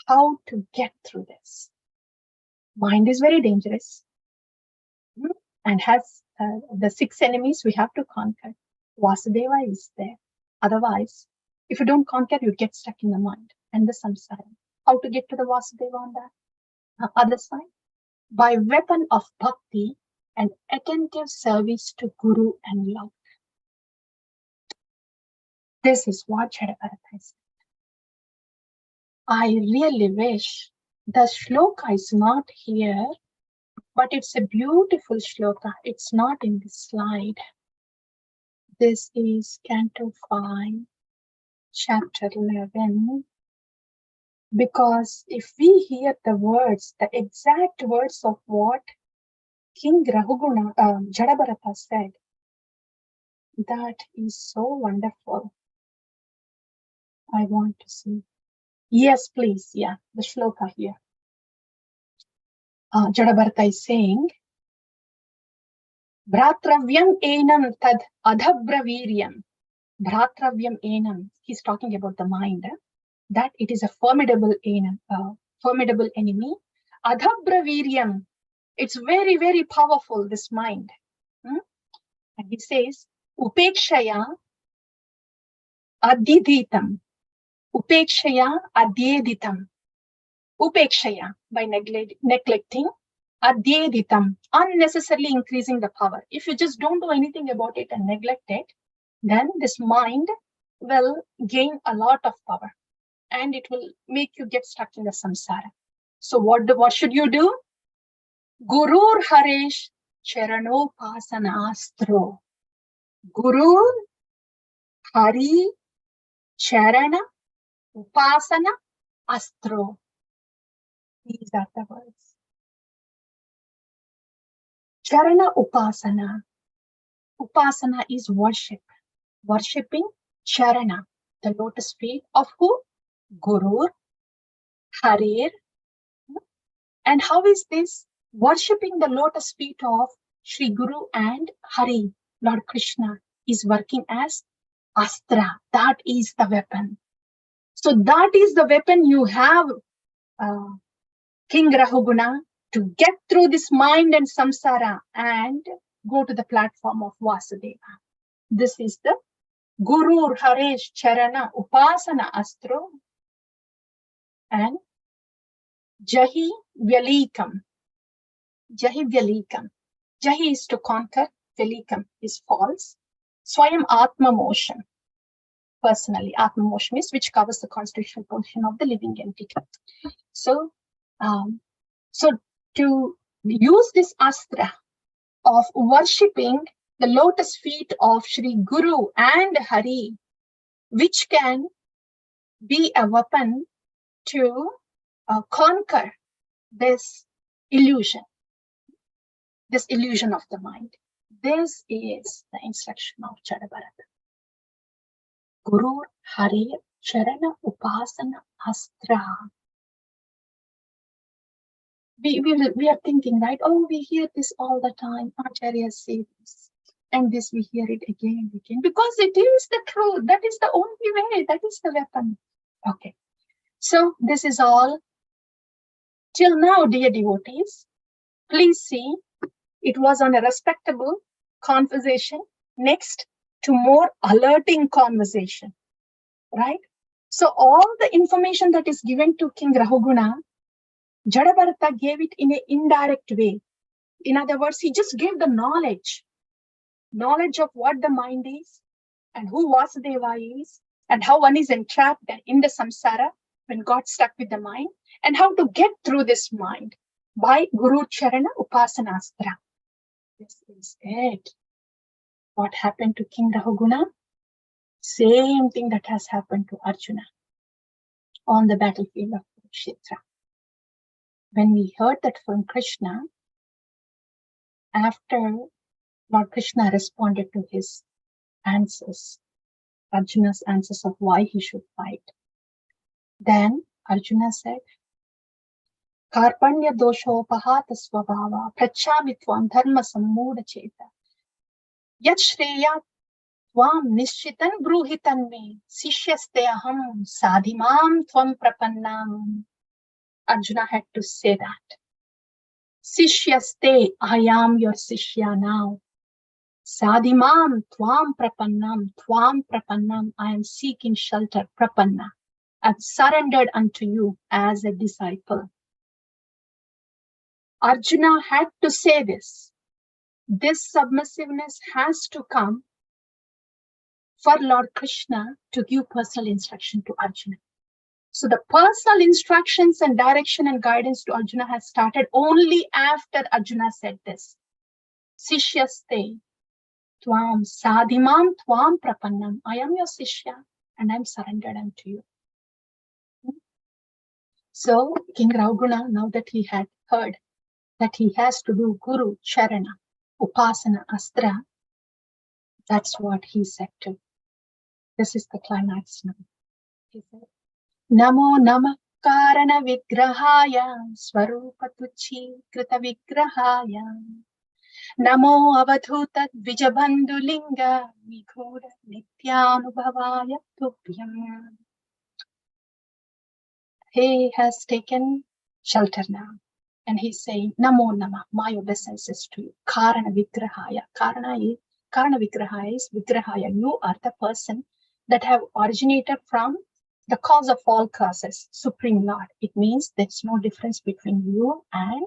how to get through this. Mind is very dangerous and has the 6 enemies we have to conquer. Vasudeva is there. Otherwise, if you don't conquer, you get stuck in the mind and the samsara. How to get to the Vasudeva on that other side? By weapon of bhakti and attentive service to Guru and love. This is what Jadabharata said. I really wish the shloka is not here, but it's a beautiful shloka. It's not in the slide. This is Canto 5, Chapter 11. Because if we hear the words, the exact words of what King Rahuguna, Jadabharata said, that is so wonderful. I want to see. Yes, please. Yeah, the shloka here. Jadabharata is saying, Bhratravyam enam tad adhabraviryam. Bhratravyam enam. He's talking about the mind. That it is a formidable enemy. Adhabraviryam. It's very, very powerful, this mind. And he says, Upekshaya adidhitam. Upekshaya adyeditam. Upekshaya, by neglecting, adyeditam, unnecessarily increasing the power. If you just don't do anything about it and neglect it, then this mind will gain a lot of power and it will make you get stuck in the samsara. So what should you do? Gurur Haresh Charanopasanastro. Gurur Hari Charana Upasana Astro. These are the words. Charana Upasana. Upasana is worship. Worshipping Charana, the lotus feet of who? Guru, Harir. And how is this? Worshipping the lotus feet of Sri Guru and Hari, Lord Krishna, is working as Astra. That is the weapon. So that is the weapon you have, King Rahuguna, to get through this mind and samsara and go to the platform of Vasudeva. This is the Guru Haresh Charana Upasana Astro and Jahi Vyalikam. Jahi Vyalikam. Jahi is to conquer, Vyalikam is false. Swayam Atma motion. Personally, Atma motion is which covers the constitutional portion of the living entity. So to use this astra of worshipping the lotus feet of Sri Guru and Hari, which can be a weapon to conquer this illusion of the mind. This is the instruction of Jadabharata. Guru Hari Charana Upasana Astra. We are thinking, right? Oh, we hear this all the time. Acharyas say this. And this we hear it again and again. Because it is the truth. That is the only way. That is the weapon. Okay. So this is all. Till now, dear devotees, please see, it was on a respectable conversation. Next to more alerting conversation. Right? So all the information that is given to King Rahuguna, Jadabharata gave it in an indirect way. In other words, he just gave the knowledge of what the mind is and who Vasudeva is and how one is entrapped in the samsara when got stuck with the mind and how to get through this mind by Guru Charana Upasanastra. This is it. What happened to King Rahuguna? Same thing that has happened to Arjuna on the battlefield of Kurukshetra. When we heard that from Krishna, after Lord Krishna responded to his answers, Arjuna's answers of why he should fight, then Arjuna said, Karpanya doshopahata svabhava prachamitvam dharma sammuda cheta yat shreya tvam nishchitan bruhitan me sishyaste aham sadhimam tvam prapannam. Arjuna had to say that. Sishyaste, I am your Sishya now. Sadhimam tvam prapannam, I am seeking shelter, prapanna. I've surrendered unto you as a disciple. Arjuna had to say this. This submissiveness has to come for Lord Krishna to give personal instruction to Arjuna. So the personal instructions and direction and guidance to Arjuna has started only after Arjuna said this. Sishyaste tvam sadhimam tvam prapannam. I am your Sishya and I am surrendered unto you. So King Rahuguna, now that he had heard that he has to do Guru Charana Upasana Astra, that's what he said to. This is the climax now. He said, Namo Namah Karana Vigrahaya Swarupa Tuchi Krita Vigrahaya Namo avadhuta dvijabandhulinga nigoda nityanubhavaya tubhyam. He has taken shelter now. And he's saying, Namo Nama, my obeisances to you. Karana Vigrahaya. Karana Vigrahaya is Vigrahaya. You are the person that have originated from the cause of all causes, Supreme Lord. It means there's no difference between you and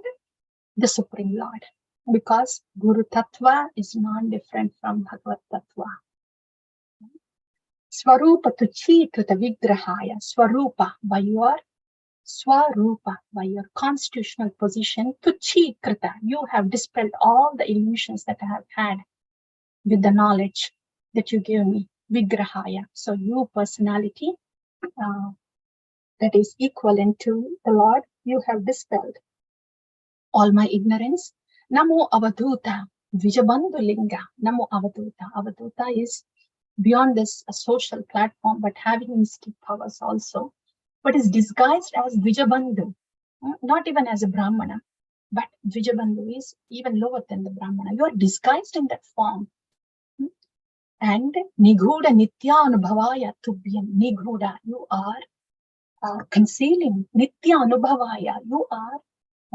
the Supreme Lord. Because Guru Tattva is non-different from Bhagavad Tattva. Swarupa tuchi to the Vigrahaya. Swarupa, by your Swarupa, by your constitutional position, Tuchi Krita, you have dispelled all the illusions that I have had with the knowledge that you gave me, Vigrahaya. So you personality that is equivalent to the Lord, you have dispelled all my ignorance. Namo Avadhuta, Vijabandhulinga, Namo Avadhuta. Avadhuta is beyond this a social platform, but having mystic powers also. But is disguised as Vijabandhu, not even as a Brahmana, but Vijabandhu is even lower than the Brahmana. You are disguised in that form. And Nighuda Nitya Anubhavaya Tubhyam. Nighuda, you are concealing. Nitya Anubhavaya, you are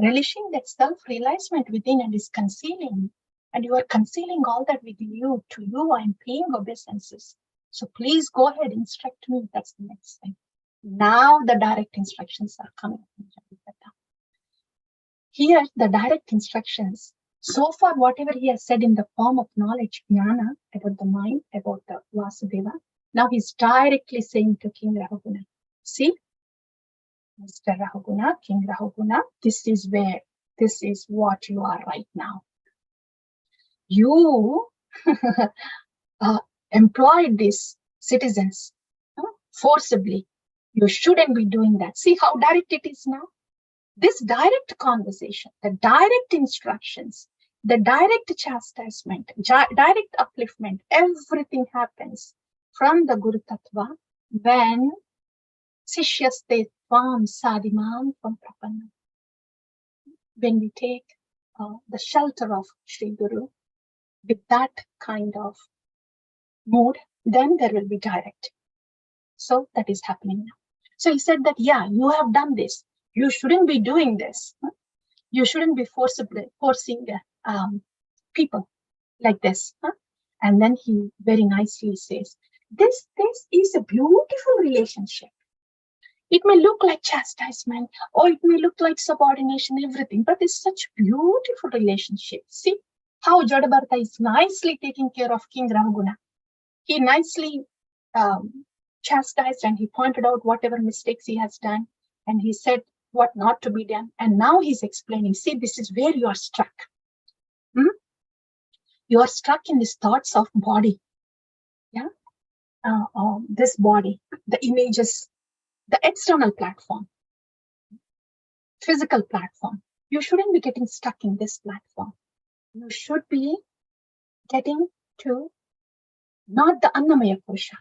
relishing that self-realizement within and is concealing. And you are concealing all that within you. To you, I am paying obeisances. So please go ahead, instruct me. That's the next thing. Now the direct instructions are coming. Here, the direct instructions, so far whatever he has said in the form of knowledge, jnana, about the mind, about the Vasudeva, now he's directly saying to King Rahuguna, see, Mr. Rahuguna, King Rahuguna, this is what you are right now. You employed these citizens forcibly. You shouldn't be doing that. See how direct it is now? This direct conversation, the direct instructions, the direct chastisement, direct upliftment, everything happens from the Guru Tattva when Sishyaste Tvam Sadimam from Prapanna. When we take the shelter of Sri Guru with that kind of mood, then there will be direct. So that is happening now. So he said that, yeah, you have done this. You shouldn't be doing this. You shouldn't be forcing people like this. And then he very nicely says, this is a beautiful relationship. It may look like chastisement, or it may look like subordination, everything, but it's such a beautiful relationship. See how Jadabharata is nicely taking care of King Rahuguna. He nicely chastised and he pointed out whatever mistakes he has done, and he said what not to be done. And now he's explaining, see, this is where you are struck. You are struck in these thoughts of body. Yeah, this body, the images, the external platform, physical platform. You shouldn't be getting stuck in this platform. You should be getting to not the Annamaya Kosha,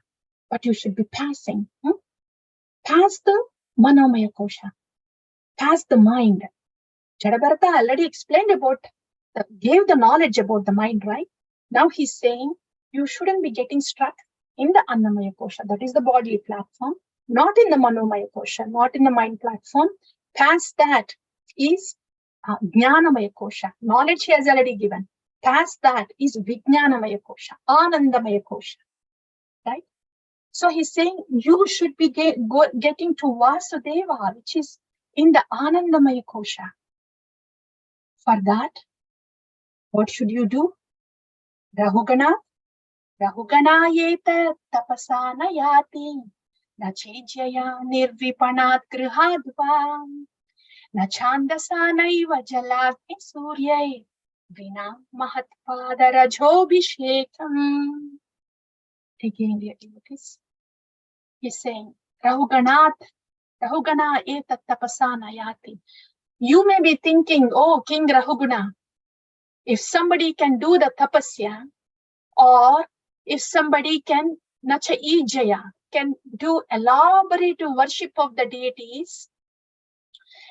but you should be passing past the Manomaya Kosha, past the mind. Jadabharata already explained about, gave the knowledge about the mind, right? Now he's saying you shouldn't be getting stuck in the Annamaya Kosha, that is the bodily platform, not in the Manomaya Kosha, not in the mind platform. Past that is Jnanamaya Kosha, knowledge he has already given. Past that is Vijnanamaya Kosha, Anandamaya Kosha, right? So he's saying you should be getting to Vasudeva, which is in the Anandamaya Kosha. For that, what should you do? Rahugana yeta tapasana yati, na chejaya nirvipanat grihadva, na chandasanaiva jalagni suryai, vina mahatpada rajobhishekam. Again, dear devotees, he's saying, Rahugana eta tapasana yati. You may be thinking, oh, King Rahuguna, if somebody can do the tapasya, or if somebody can nacha ijaya, can do elaborate worship of the deities,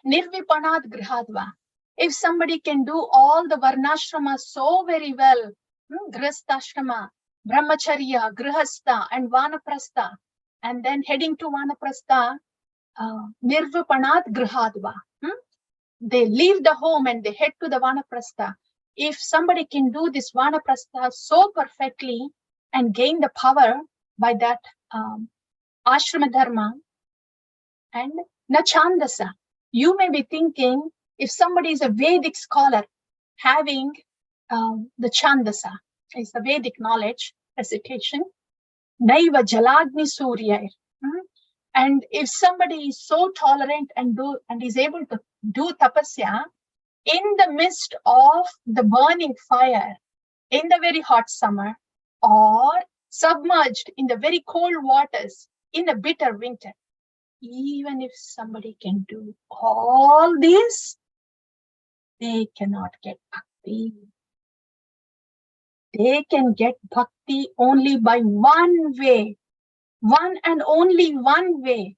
nirvipanat grihadva, If somebody can do all the varnashramas so very well, grihastha, brahmacharya, grihastha, and vanaprastha, and then heading to vanaprastha, nirvipanat grihadva. They leave the home and they head to the vanaprastha. If somebody can do this vanaprastha so perfectly and gain the power by that ashrama dharma, and na chandasa, you may be thinking, if somebody is a Vedic scholar having the chandasa, is the Vedic knowledge, recitation, naiva jalagni surya. And if somebody is so tolerant and is able to do tapasya in the midst of the burning fire, in the very hot summer, or submerged in the very cold waters in a bitter winter, even if somebody can do all this, they cannot get bhakti. They can get bhakti only by one way, one and only one way.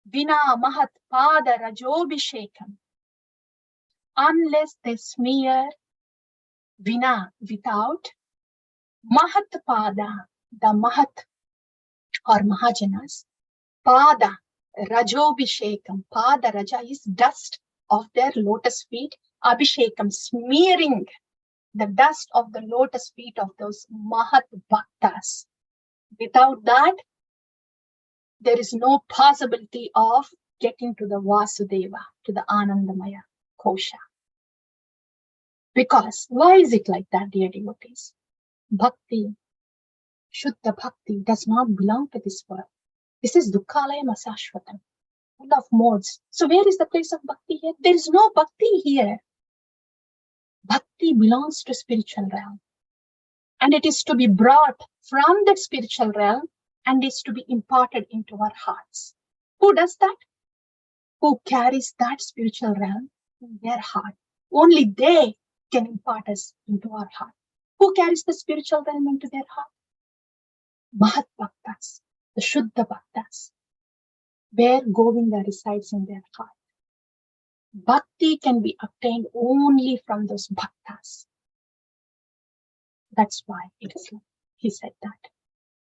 Vina mahat pada rajobhishekam. Unless they smear, vina, without, mahat pada, the mahat or mahajanas, pada, rajobhishekam. Pada raja is dust of their lotus feet. Abhishekam, smearing the dust of the lotus feet of those mahat bhaktas. Without that, there is no possibility of getting to the Vasudeva, to the Anandamaya Kosha. Because, why is it like that, dear devotees? Bhakti, Shuddha Bhakti, does not belong to this world. This is Dukkalaya Masashvatam, full of modes. So where is the place of Bhakti here? There is no Bhakti here. Bhakti belongs to spiritual realm. And it is to be brought from that spiritual realm and is to be imparted into our hearts. Who does that? Who carries that spiritual realm in their heart. Only they can impart us into our heart. Who carries the spiritual realm into their heart? Mahat Bhaktas, the Shuddha Bhaktas, where Govinda resides in their heart. Bhakti can be obtained only from those Bhaktas. That's why it is like he said that.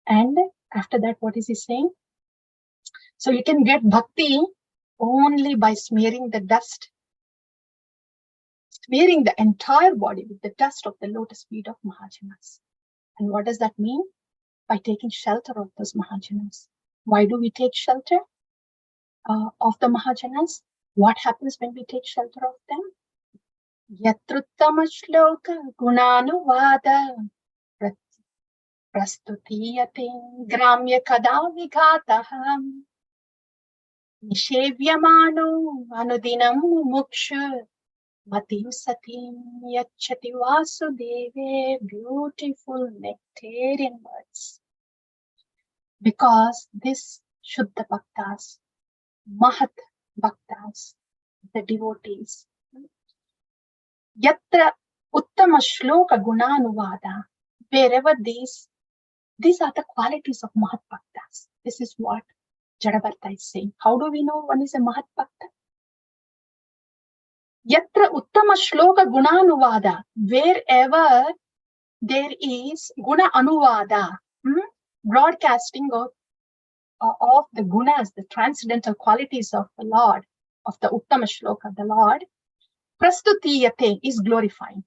And after that, what is he saying? So you can get bhakti only by smearing the dust, smearing the entire body with the dust of the lotus feet of Mahajanas. And what does that mean? By taking shelter of those Mahajanas. Why do we take shelter of the Mahajanas? What happens when we take shelter of them? Yatruttama shloka gunanuvada prastutiyate gramya kada vigataham nishevyamano anudinam muksha matim satim yachati vasudeve. Beautiful nectarian words. Because this Shuddha Bhaktas, Mahat Bhaktas, the devotees, Yatra Uttama Shloka Gunanuvada, wherever these are the qualities of Mahat Bhaktas. This is what Jadavarta is saying. How do we know one is a Mahat Bhakta? Yatra Uttama Shloka Gunanuvada, wherever there is Guna Anuvada, broadcasting of the gunas, the transcendental qualities of the Lord, of the Uttama Shloka, the Lord, Prastutiyate is glorifying,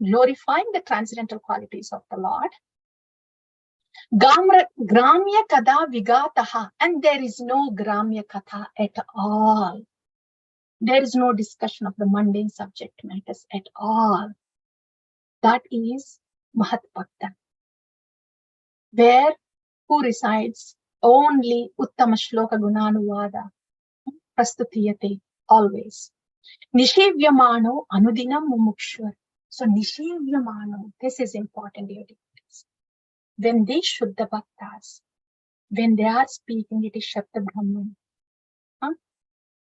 glorifying the transcendental qualities of the Lord. Gramya Kada Vigataha, and there is no Gramya Katha at all. There is no discussion of the mundane subject matters at all. That is Mahat Bhakta, where who resides only Uttama Shloka Gunanuvada, Prastutiyate, always. Nishevyamano Anudinam Mumukshur. So Nishevyamano, this is important, dear devotees. When they Shuddha Bhaktas, when they are speaking, it is Shabda Brahman.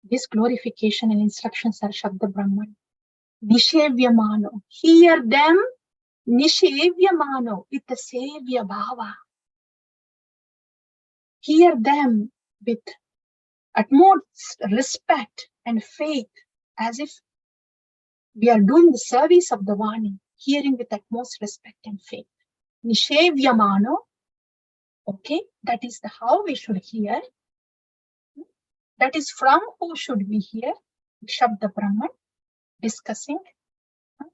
This glorification and instructions are Shabda Brahman. Nishevyamano, hear them, Nishevyamano, with the Sevya Bhava. Hear them with utmost respect and faith, as if We are doing the service of the Vani, hearing with utmost respect and faith. Nishevyamano, okay, that is how we should hear. That is from who should we hear? Shabda Brahman, discussing,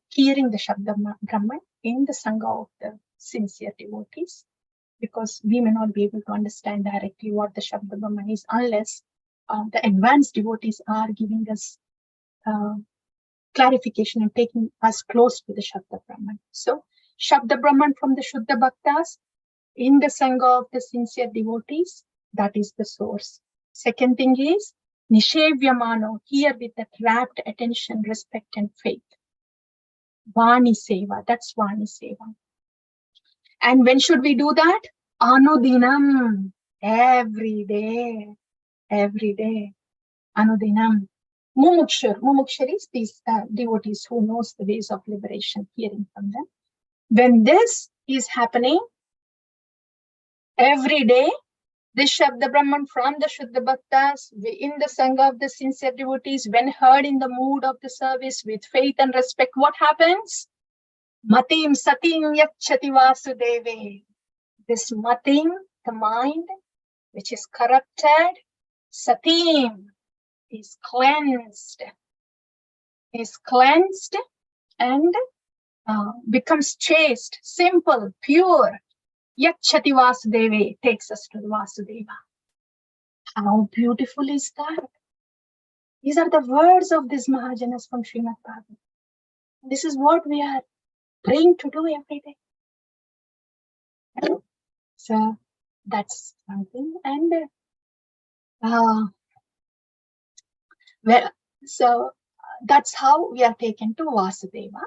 hearing the Shabda Brahman in the Sangha of the sincere devotees, because we may not be able to understand directly what the Shabda Brahman is unless the advanced devotees are giving us clarification and taking us close to the Shabda Brahman. So, Shabda Brahman from the Shuddha Bhaktas in the Sangha of the sincere devotees, that is the source. Second thing is Nishevyamano, here with that rapt attention, respect and faith. Vani Seva, that's Vani Seva. And when should we do that? Anudinam, every day, Anudinam. Mumukshar is these devotees who knows the ways of liberation, hearing from them. When this is happening every day, this Shabda Brahman from the Shuddha Bhaktas in the Sangha of the sincere devotees, when heard in the mood of the service with faith and respect, what happens? Matim satim yachati vasudeve. This matim, the mind, which is corrupted, satim, is cleansed and becomes chaste, simple, pure. Yachati Vasudeve, takes us to the Vasudeva. How beautiful is that? These are the words of these Mahajanas from Srimad Bhagavatam. This is what we are praying to do every day. So that's something. And so that's how we are taken to Vasudeva.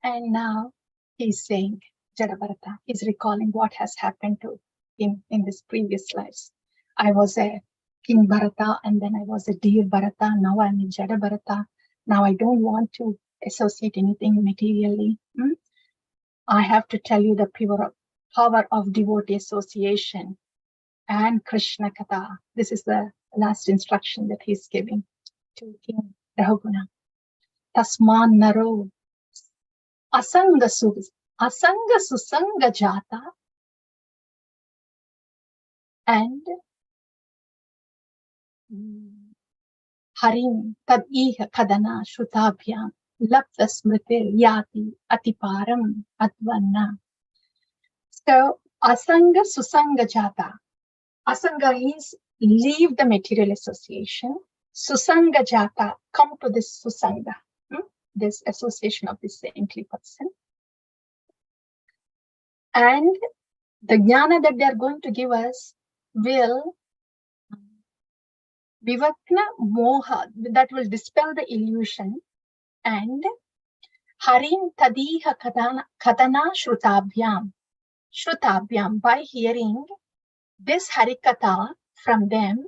And now he's saying, Jadabharata, he's recalling what has happened to him in this previous lives. I was a King Bharata, and then I was a dear Bharata. Now I'm in Jadabharata. Now I don't want to associate anything materially. I have to tell you the power of devotee association and Krishna Katha. This is the last instruction that he's giving to King Rahuguna. Tasman Naro Asanga Susanga Jata and Harim Tad Iha Kadana Shutabhyam Lapta Smritir Yati Atiparam Advanna. So Asanga Susanga Jata. Asanga is leave the material association. Susanga Jata, come to this Susanga, this association of this saintly person. And the jnana that they are going to give us will vivakna moha, that will dispel the illusion, and harim tadiha kadana shrutabhyam, by hearing this harikatha from them,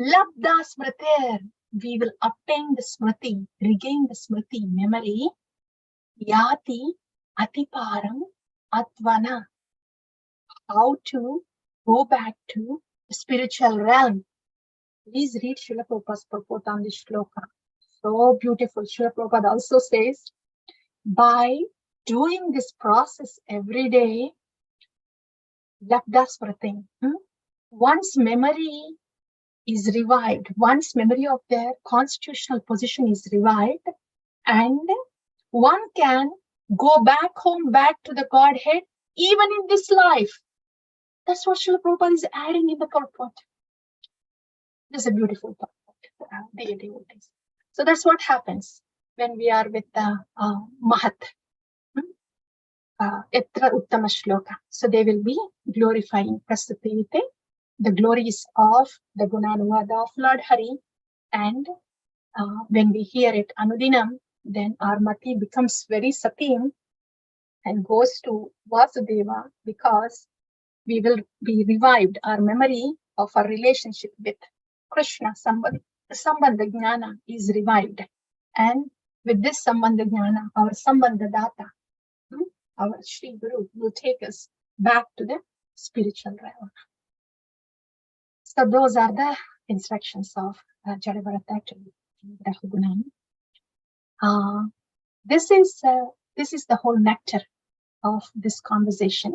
labda smritir, we will obtain the smriti, regain the smriti, memory, yati atiparam atvana, how to go back to the spiritual realm. Please read Srila Prabhupada's purport on this shloka. So beautiful. Srila Prabhupada also says, by doing this process every day, labda smriti, one's memory is revived, one's memory of their constitutional position is revived, and one can go back home, back to the Godhead, even in this life. That's what Srila Prabhupada is adding in the purport. This is a beautiful purport, dear devotees. So that's what happens when we are with the Mahat, Etra Uttama Shloka. So they will be glorifying Prasatite, the glories of the Gunanuvada of Lord Hari. And when we hear it Anudinam, then our Mati becomes very satim and goes to Vasudeva, because we will be revived, our memory of our relationship with Krishna, Sambandha Jnana is revived. And with this Sambandha Jnana, our Sambandha Data, our Shri Guru, will take us back to the spiritual realm. So those are the instructions of Jadabharata to Rahuguna. This is the whole nectar of this conversation.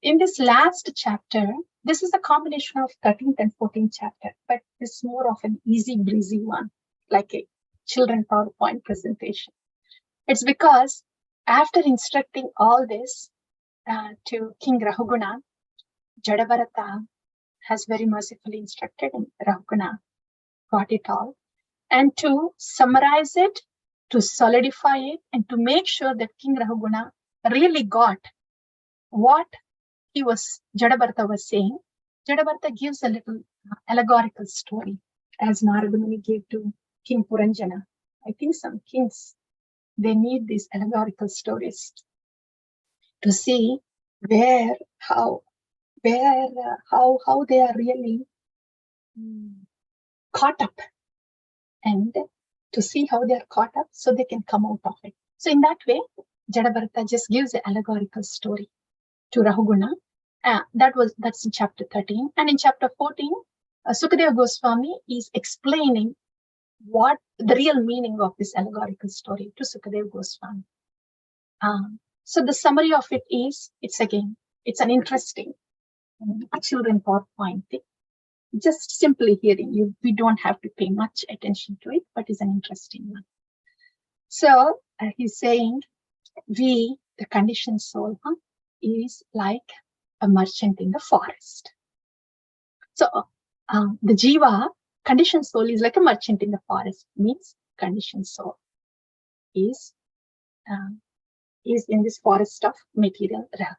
In this last chapter, this is a combination of 13th and 14th chapter, but it's more of an easy breezy one, like a children PowerPoint presentation. It's because after instructing all this to King Rahuguna, Jadabharata has very mercifully instructed, and Rahuguna got it all. And to summarize it, to solidify it, and to make sure that King Rahuguna really got what Jadabharata was saying, Jadabharata gives a little allegorical story, as Naradamuni gave to King Puranjana. I think some kings, they need these allegorical stories to see how they are really caught up, and to see how they are caught up so they can come out of it. So in that way, Jadabharata just gives an allegorical story to Rahuguna. That's in chapter 13. And in chapter 14, Sukadeva Goswami is explaining what the real meaning of this allegorical story to Sukadeva Goswami. So the summary of it is, it's an interesting children PowerPoint thing. Just simply hearing, we don't have to pay much attention to it, but it's an interesting one. So he's saying, we, the conditioned soul, is like a merchant in the forest. So the jiva, conditioned soul, is like a merchant in the forest. Means conditioned soul is in this forest of material realm.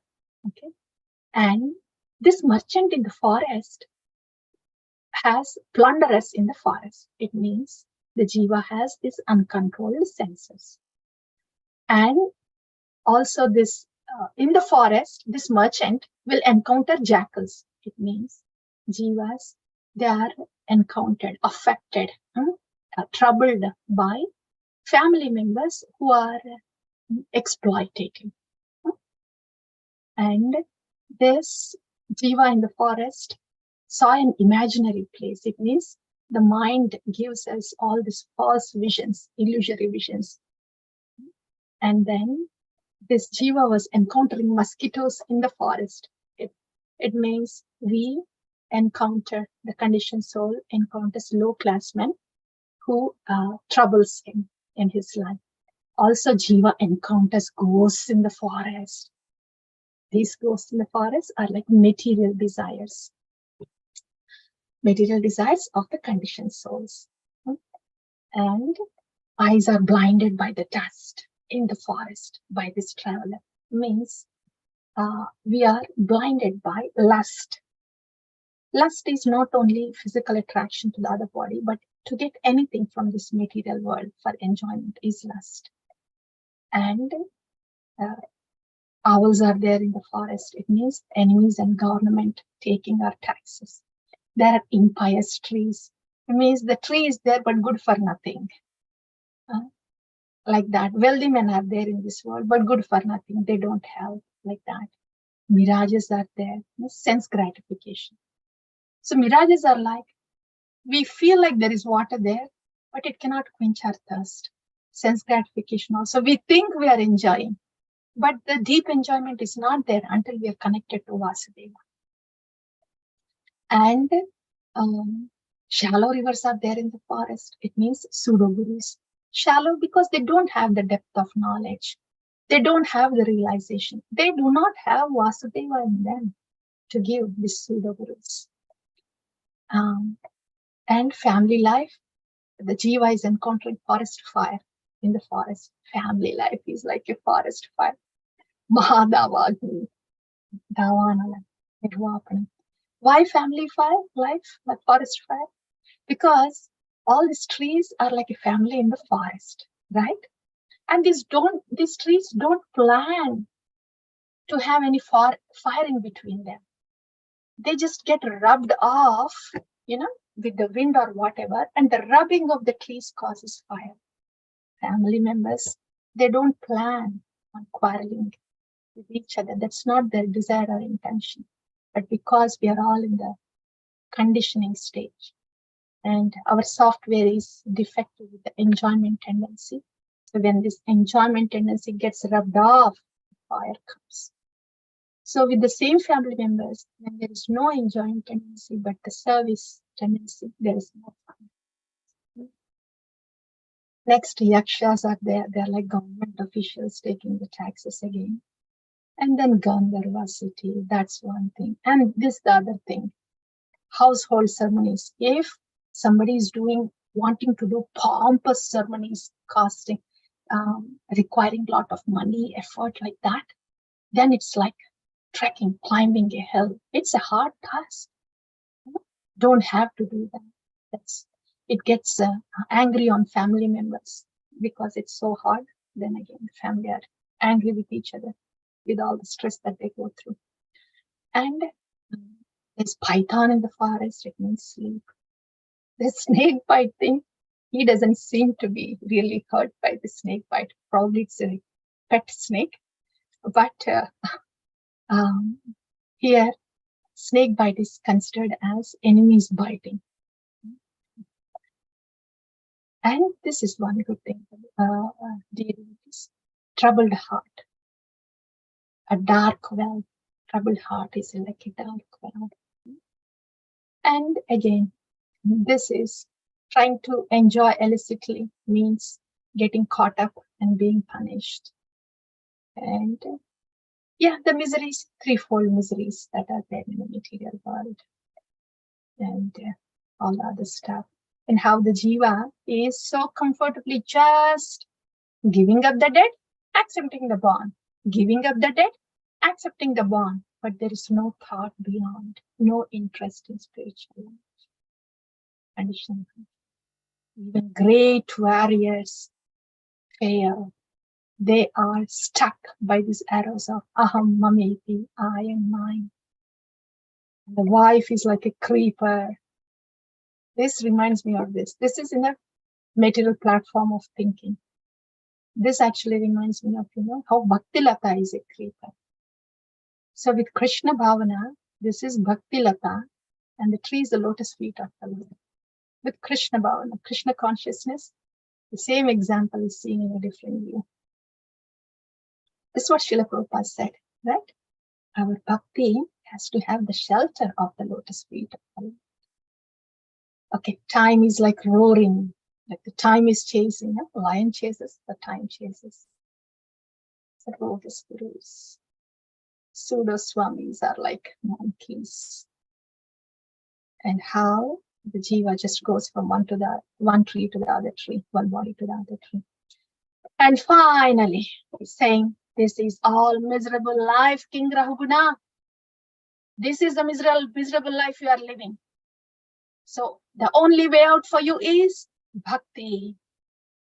Okay, and this merchant in the forest has plunderers in the forest. It means the jiva has these uncontrolled senses, and also this in the forest, this merchant will encounter jackals. It means jivas, they are encountered, affected, troubled by family members who are exploitative. And this jiva in the forest saw an imaginary place. It means the mind gives us all these false visions, illusory visions. And then this jiva was encountering mosquitoes in the forest. It means we encounter, the conditioned soul encounters low-class men who troubles him in his life. Also, jiva encounters ghosts in the forest. These ghosts in the forest are like material desires of the conditioned souls. And eyes are blinded by the dust in the forest by this traveler. Means we are blinded by lust. Lust is not only physical attraction to the other body, but to get anything from this material world for enjoyment is lust. And owls are there in the forest. It means enemies and government taking our taxes. There are impious trees. It means the tree is there, but good for nothing. Like that. Wealthy men are there in this world, but good for nothing. They don't have, like that. Mirages are there, sense gratification. So mirages are like, we feel like there is water there, but it cannot quench our thirst. Sense gratification also, we think we are enjoying, but the deep enjoyment is not there until we are connected to Vasudeva. And shallow rivers are there in the forest. It means pseudo gurus. Shallow because they don't have the depth of knowledge. They don't have the realization. They do not have Vasudeva in them to give these pseudo gurus. And family life, the jiva is encountering forest fire in the forest. Family life is like a forest fire. Mahadavagni, Davanala, Nirvapana. Why family fire life, like forest fire? Because all these trees are like a family in the forest, right? And these trees don't plan to have any fire in between them. They just get rubbed off, with the wind or whatever, and the rubbing of the trees causes fire. Family members, they don't plan on quarreling with each other. That's not their desire or intention. But because we are all in the conditioning stage and our software is defective with the enjoyment tendency, So when this enjoyment tendency gets rubbed off, fire comes. So with the same family members, when there is no enjoyment tendency, but the service tendency, there is no fire. Next, yakshas are there. They're like government officials taking the taxes again. And then Gandharva city, that's one thing. And this the other thing, household ceremonies. If somebody is wanting to do pompous ceremonies, costing, requiring a lot of money, effort like that, then it's like trekking, climbing a hill. It's a hard task. Don't have to do that. It gets angry on family members because it's so hard. Then again, the family are angry with each other with all the stress that they go through. And there's python in the forest, it means sleep. The snake bite thing, he doesn't seem to be really hurt by the snake bite. Probably it's a pet snake. But here, snake bite is considered as enemies biting. And this is one good thing, dealing with this troubled heart. A dark well, troubled heart is like a dark well. And again, this is trying to enjoy illicitly, means getting caught up and being punished. And yeah, the miseries, threefold miseries that are there in the material world. And all the other stuff. And how the jiva is so comfortably just giving up the dead, accepting the born, giving up the dead, accepting the born, but there is no thought beyond, no interest in spiritual life. Even great warriors fail. They are stuck by these arrows of aham mameti, I am mine. And the wife is like a creeper. This reminds me of this. This is in a material platform of thinking. This actually reminds me of, how Bhakti Lata is a creeper. So with Krishna Bhavana, this is Bhakti Lata, and the tree is the lotus feet of the Lord. With Krishna Bhavana, Krishna consciousness, the same example is seen in a different view. This is what Srila Prabhupada said, right? Our bhakti has to have the shelter of the lotus feet of the Lord. Okay, time is like roaring, like the time is chasing. The lion chases, the time chases. The road is gurus. Pseudo swamis are like monkeys. And how the jiva just goes from one tree to the other tree, one body to the other tree. And finally, he's saying, this is all miserable life, King Rahuguna. This is the miserable life you are living. So the only way out for you is bhakti.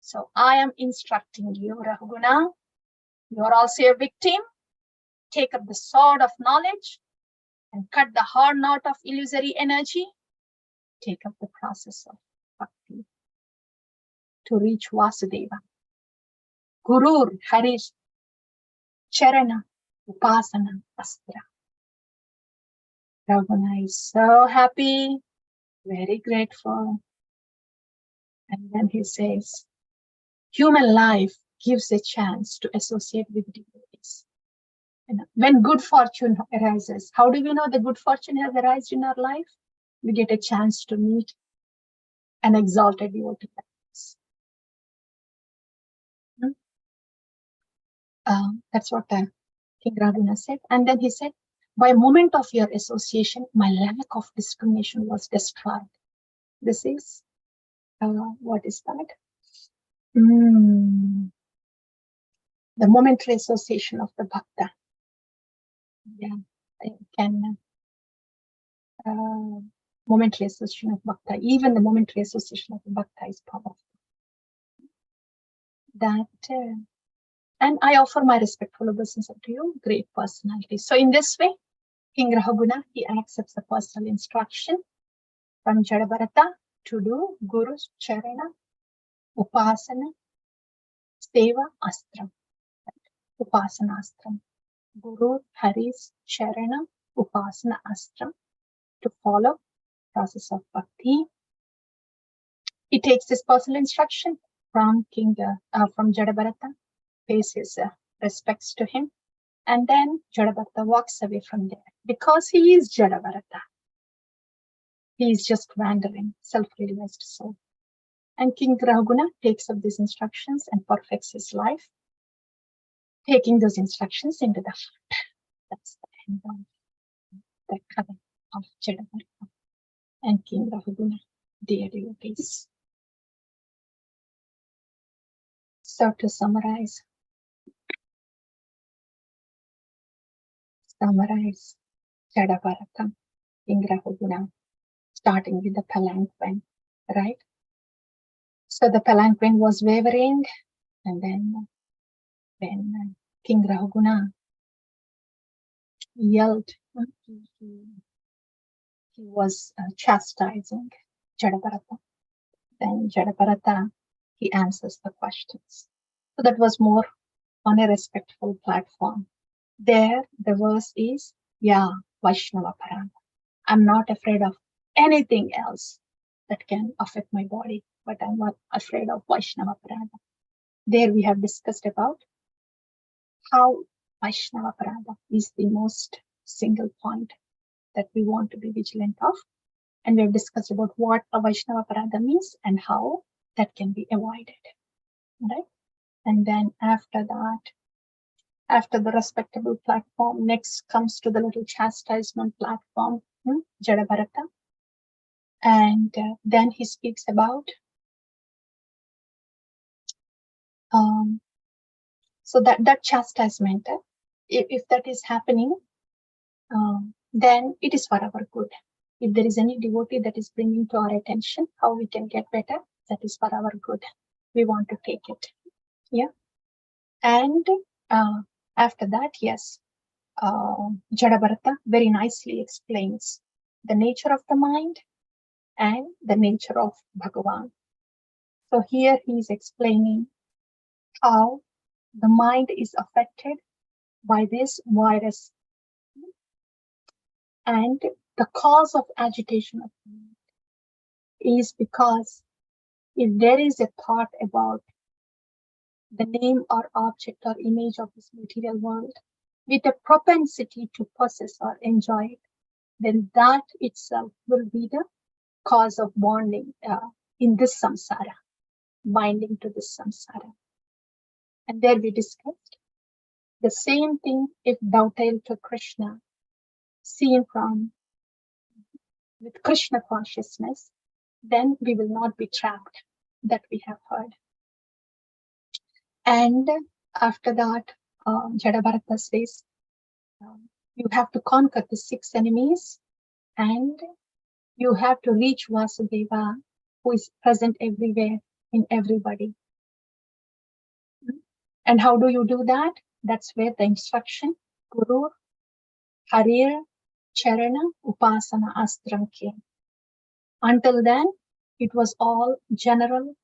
So I am instructing you, Rahuguna. You are also a victim. Take up the sword of knowledge and cut the horn out of illusory energy. Take up the process of bhakti to reach Vasudeva. Gurur, Harish, Charana, Upasana, Astra. Rahuguna is so happy, very grateful. And then he says, human life gives a chance to associate with devotees. When good fortune arises, how do we know the good fortune has arisen in our life? We get a chance to meet an exalted devotee. That's what King Rahuguna said. And then he said, by moment of your association, my lack of discrimination was destroyed. This is, what is that? The momentary association of the bhakta. Yeah, I can, momentary association of bhakta. Even the momentary association of the bhakta is powerful. That, and I offer my respectful obeisance to you, great personality. So in this way, King Rahuguna, he accepts the personal instruction from Jadabharata to do Guru's Charana, Upasana, Seva, Astram. Upasana Astram. Guru, Hari's Charana, Upasana Astram to follow process of bhakti. He takes this personal instruction from from Jadabharata, pays his respects to him, and then Jadabharata walks away from there because he is Jadabharata. He is just wandering, self-realized soul. And King Rahuguna takes up these instructions and perfects his life, taking those instructions into the heart. That's the end of the Katha of Jadabharata and King Rahuguna, dear devotees. So to summarize Jadabharata, King Rahuguna, starting with the palanquin, right? So the palanquin was wavering, and then when King Rahuguna yelled, he was chastising Jadabharata. Then Jadabharata, he answers the questions. So that was more on a respectful platform. There, the verse is, yeah, Vaishnava Parana. I'm not afraid of anything else that can affect my body, but I'm not afraid of Vaishnava Parana. There we have discussed about how Vaishnava Parana is the most single point that we want to be vigilant of. And we have discussed about what a Vaishnava Parada means and how that can be avoided, right? And then after that, after the respectable platform, next comes to the little chastisement platform, Jadabharata. And then he speaks about, so that chastisement, if that is happening, then it is for our good. If there is any devotee that is bringing to our attention how we can get better, that is for our good. We want to take it. Yeah. And after that, yes, Jadabharata very nicely explains the nature of the mind and the nature of Bhagavan. So here he is explaining how the mind is affected by this virus, and the cause of agitation of the mind is because if there is a thought about the name or object or image of this material world with a propensity to possess or enjoy it, then that itself will be the cause of bonding in this samsara, binding to this samsara. And there we discussed the same thing if dovetailed to Krishna, seen from with Krishna consciousness, then we will not be trapped, that we have heard. And after that, Jadabharata says, you have to conquer the 6 enemies, and you have to reach Vasudeva, who is present everywhere in everybody. And how do you do that? That's where the instruction, Guru, Harir, Charana, Upasana, Astram came. Until then, it was all general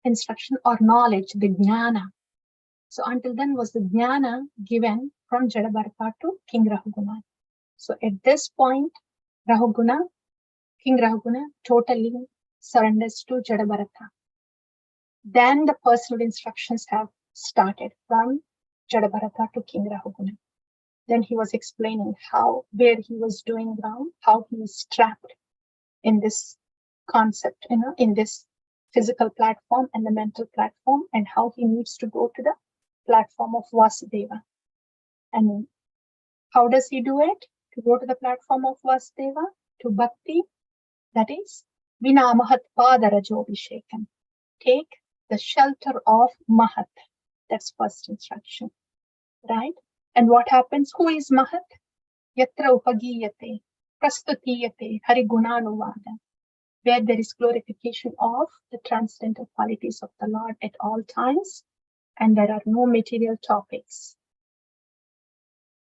instruction or knowledge, the jnana. So until then was the jnana given from Jadabharata to King Rahuguna. So at this point, King Rahuguna totally surrenders to Jadabharata. Then the personal instructions have started from Jadabharata to King Rahuguna. Then he was explaining where he was doing wrong, how he is trapped in this concept, in this physical platform and the mental platform, and how he needs to go to the platform of Vasudeva. And how does he do it? To go to the platform of Vasudeva, to Bhakti, that is, Vina Mahat Padarajobhishekam. Take the shelter of Mahat. That's first instruction, right? And what happens? Who is Mahat? Yatra upagiyate, prastutiyate, harigunanuvada. Where there is glorification of the transcendental qualities of the Lord at all times, and there are no material topics.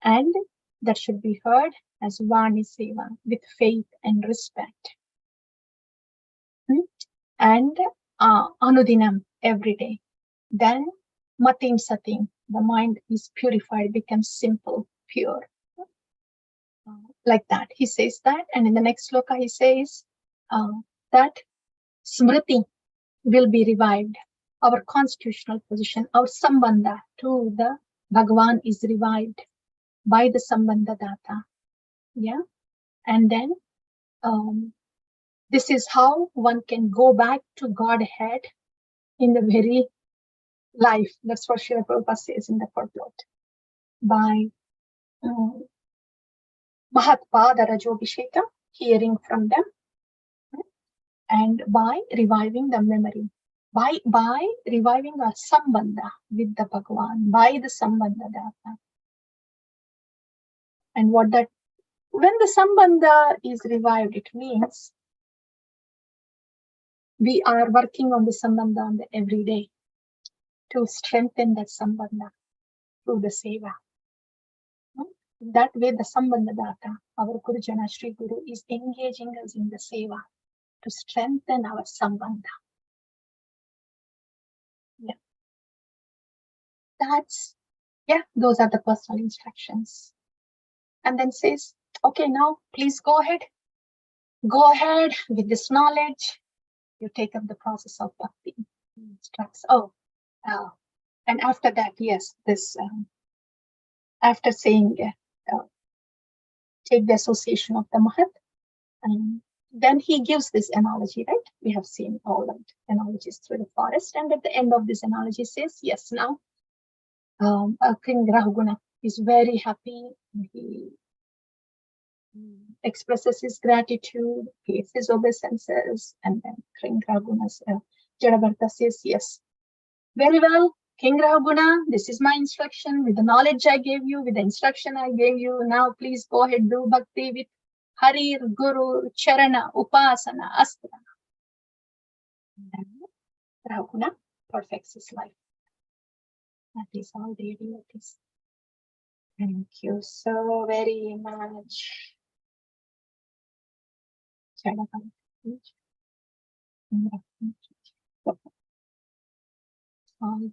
And that should be heard as Vani Seva, with faith and respect. And Anudinam, every day. Then Matim Satim, the mind is purified, becomes simple, pure. Like that. He says that, and in the next sloka he says that Smriti will be revived. our constitutional position, our sambandha to the Bhagavan is revived by the Sambandha Data. Yeah. And then this is how one can go back to Godhead in the very life. That's what Srila Prabhupada says in the footnote. By Mahatpada Rajobhisheka, hearing from them, and by reviving the memory. By reviving our sambandha with the Bhagavan, by the Sambandha Data. And what that, when the sambandha is revived, it means we are working on the sambandha on the every day to strengthen that sambandha through the seva. That way, the Sambandha Data, our Gurujana Sri Guru, is engaging us in the seva to strengthen our sambandha. Yeah. Those are the personal instructions. And then says, okay, now please go ahead. Go ahead with this knowledge. You take up the process of bhakti. Instructs. And after that, yes, this after saying take the association of the Mahat, and then he gives this analogy, right? We have seen all the analogies through the forest, and at the end of this analogy says, yes, now King Rahuguna is very happy. He expresses his gratitude, pays his obeisances, and then King Rahuguna's Jadabharta says, yes, very well, King Rahuguna, this is my instruction. With the knowledge I gave you, with the instruction I gave you, now please go ahead, do bhakti with Harir, Guru, Charana, Upasana, Astra. Then Rahuguna perfects his life. That is all the devotees. Thank you so very much. All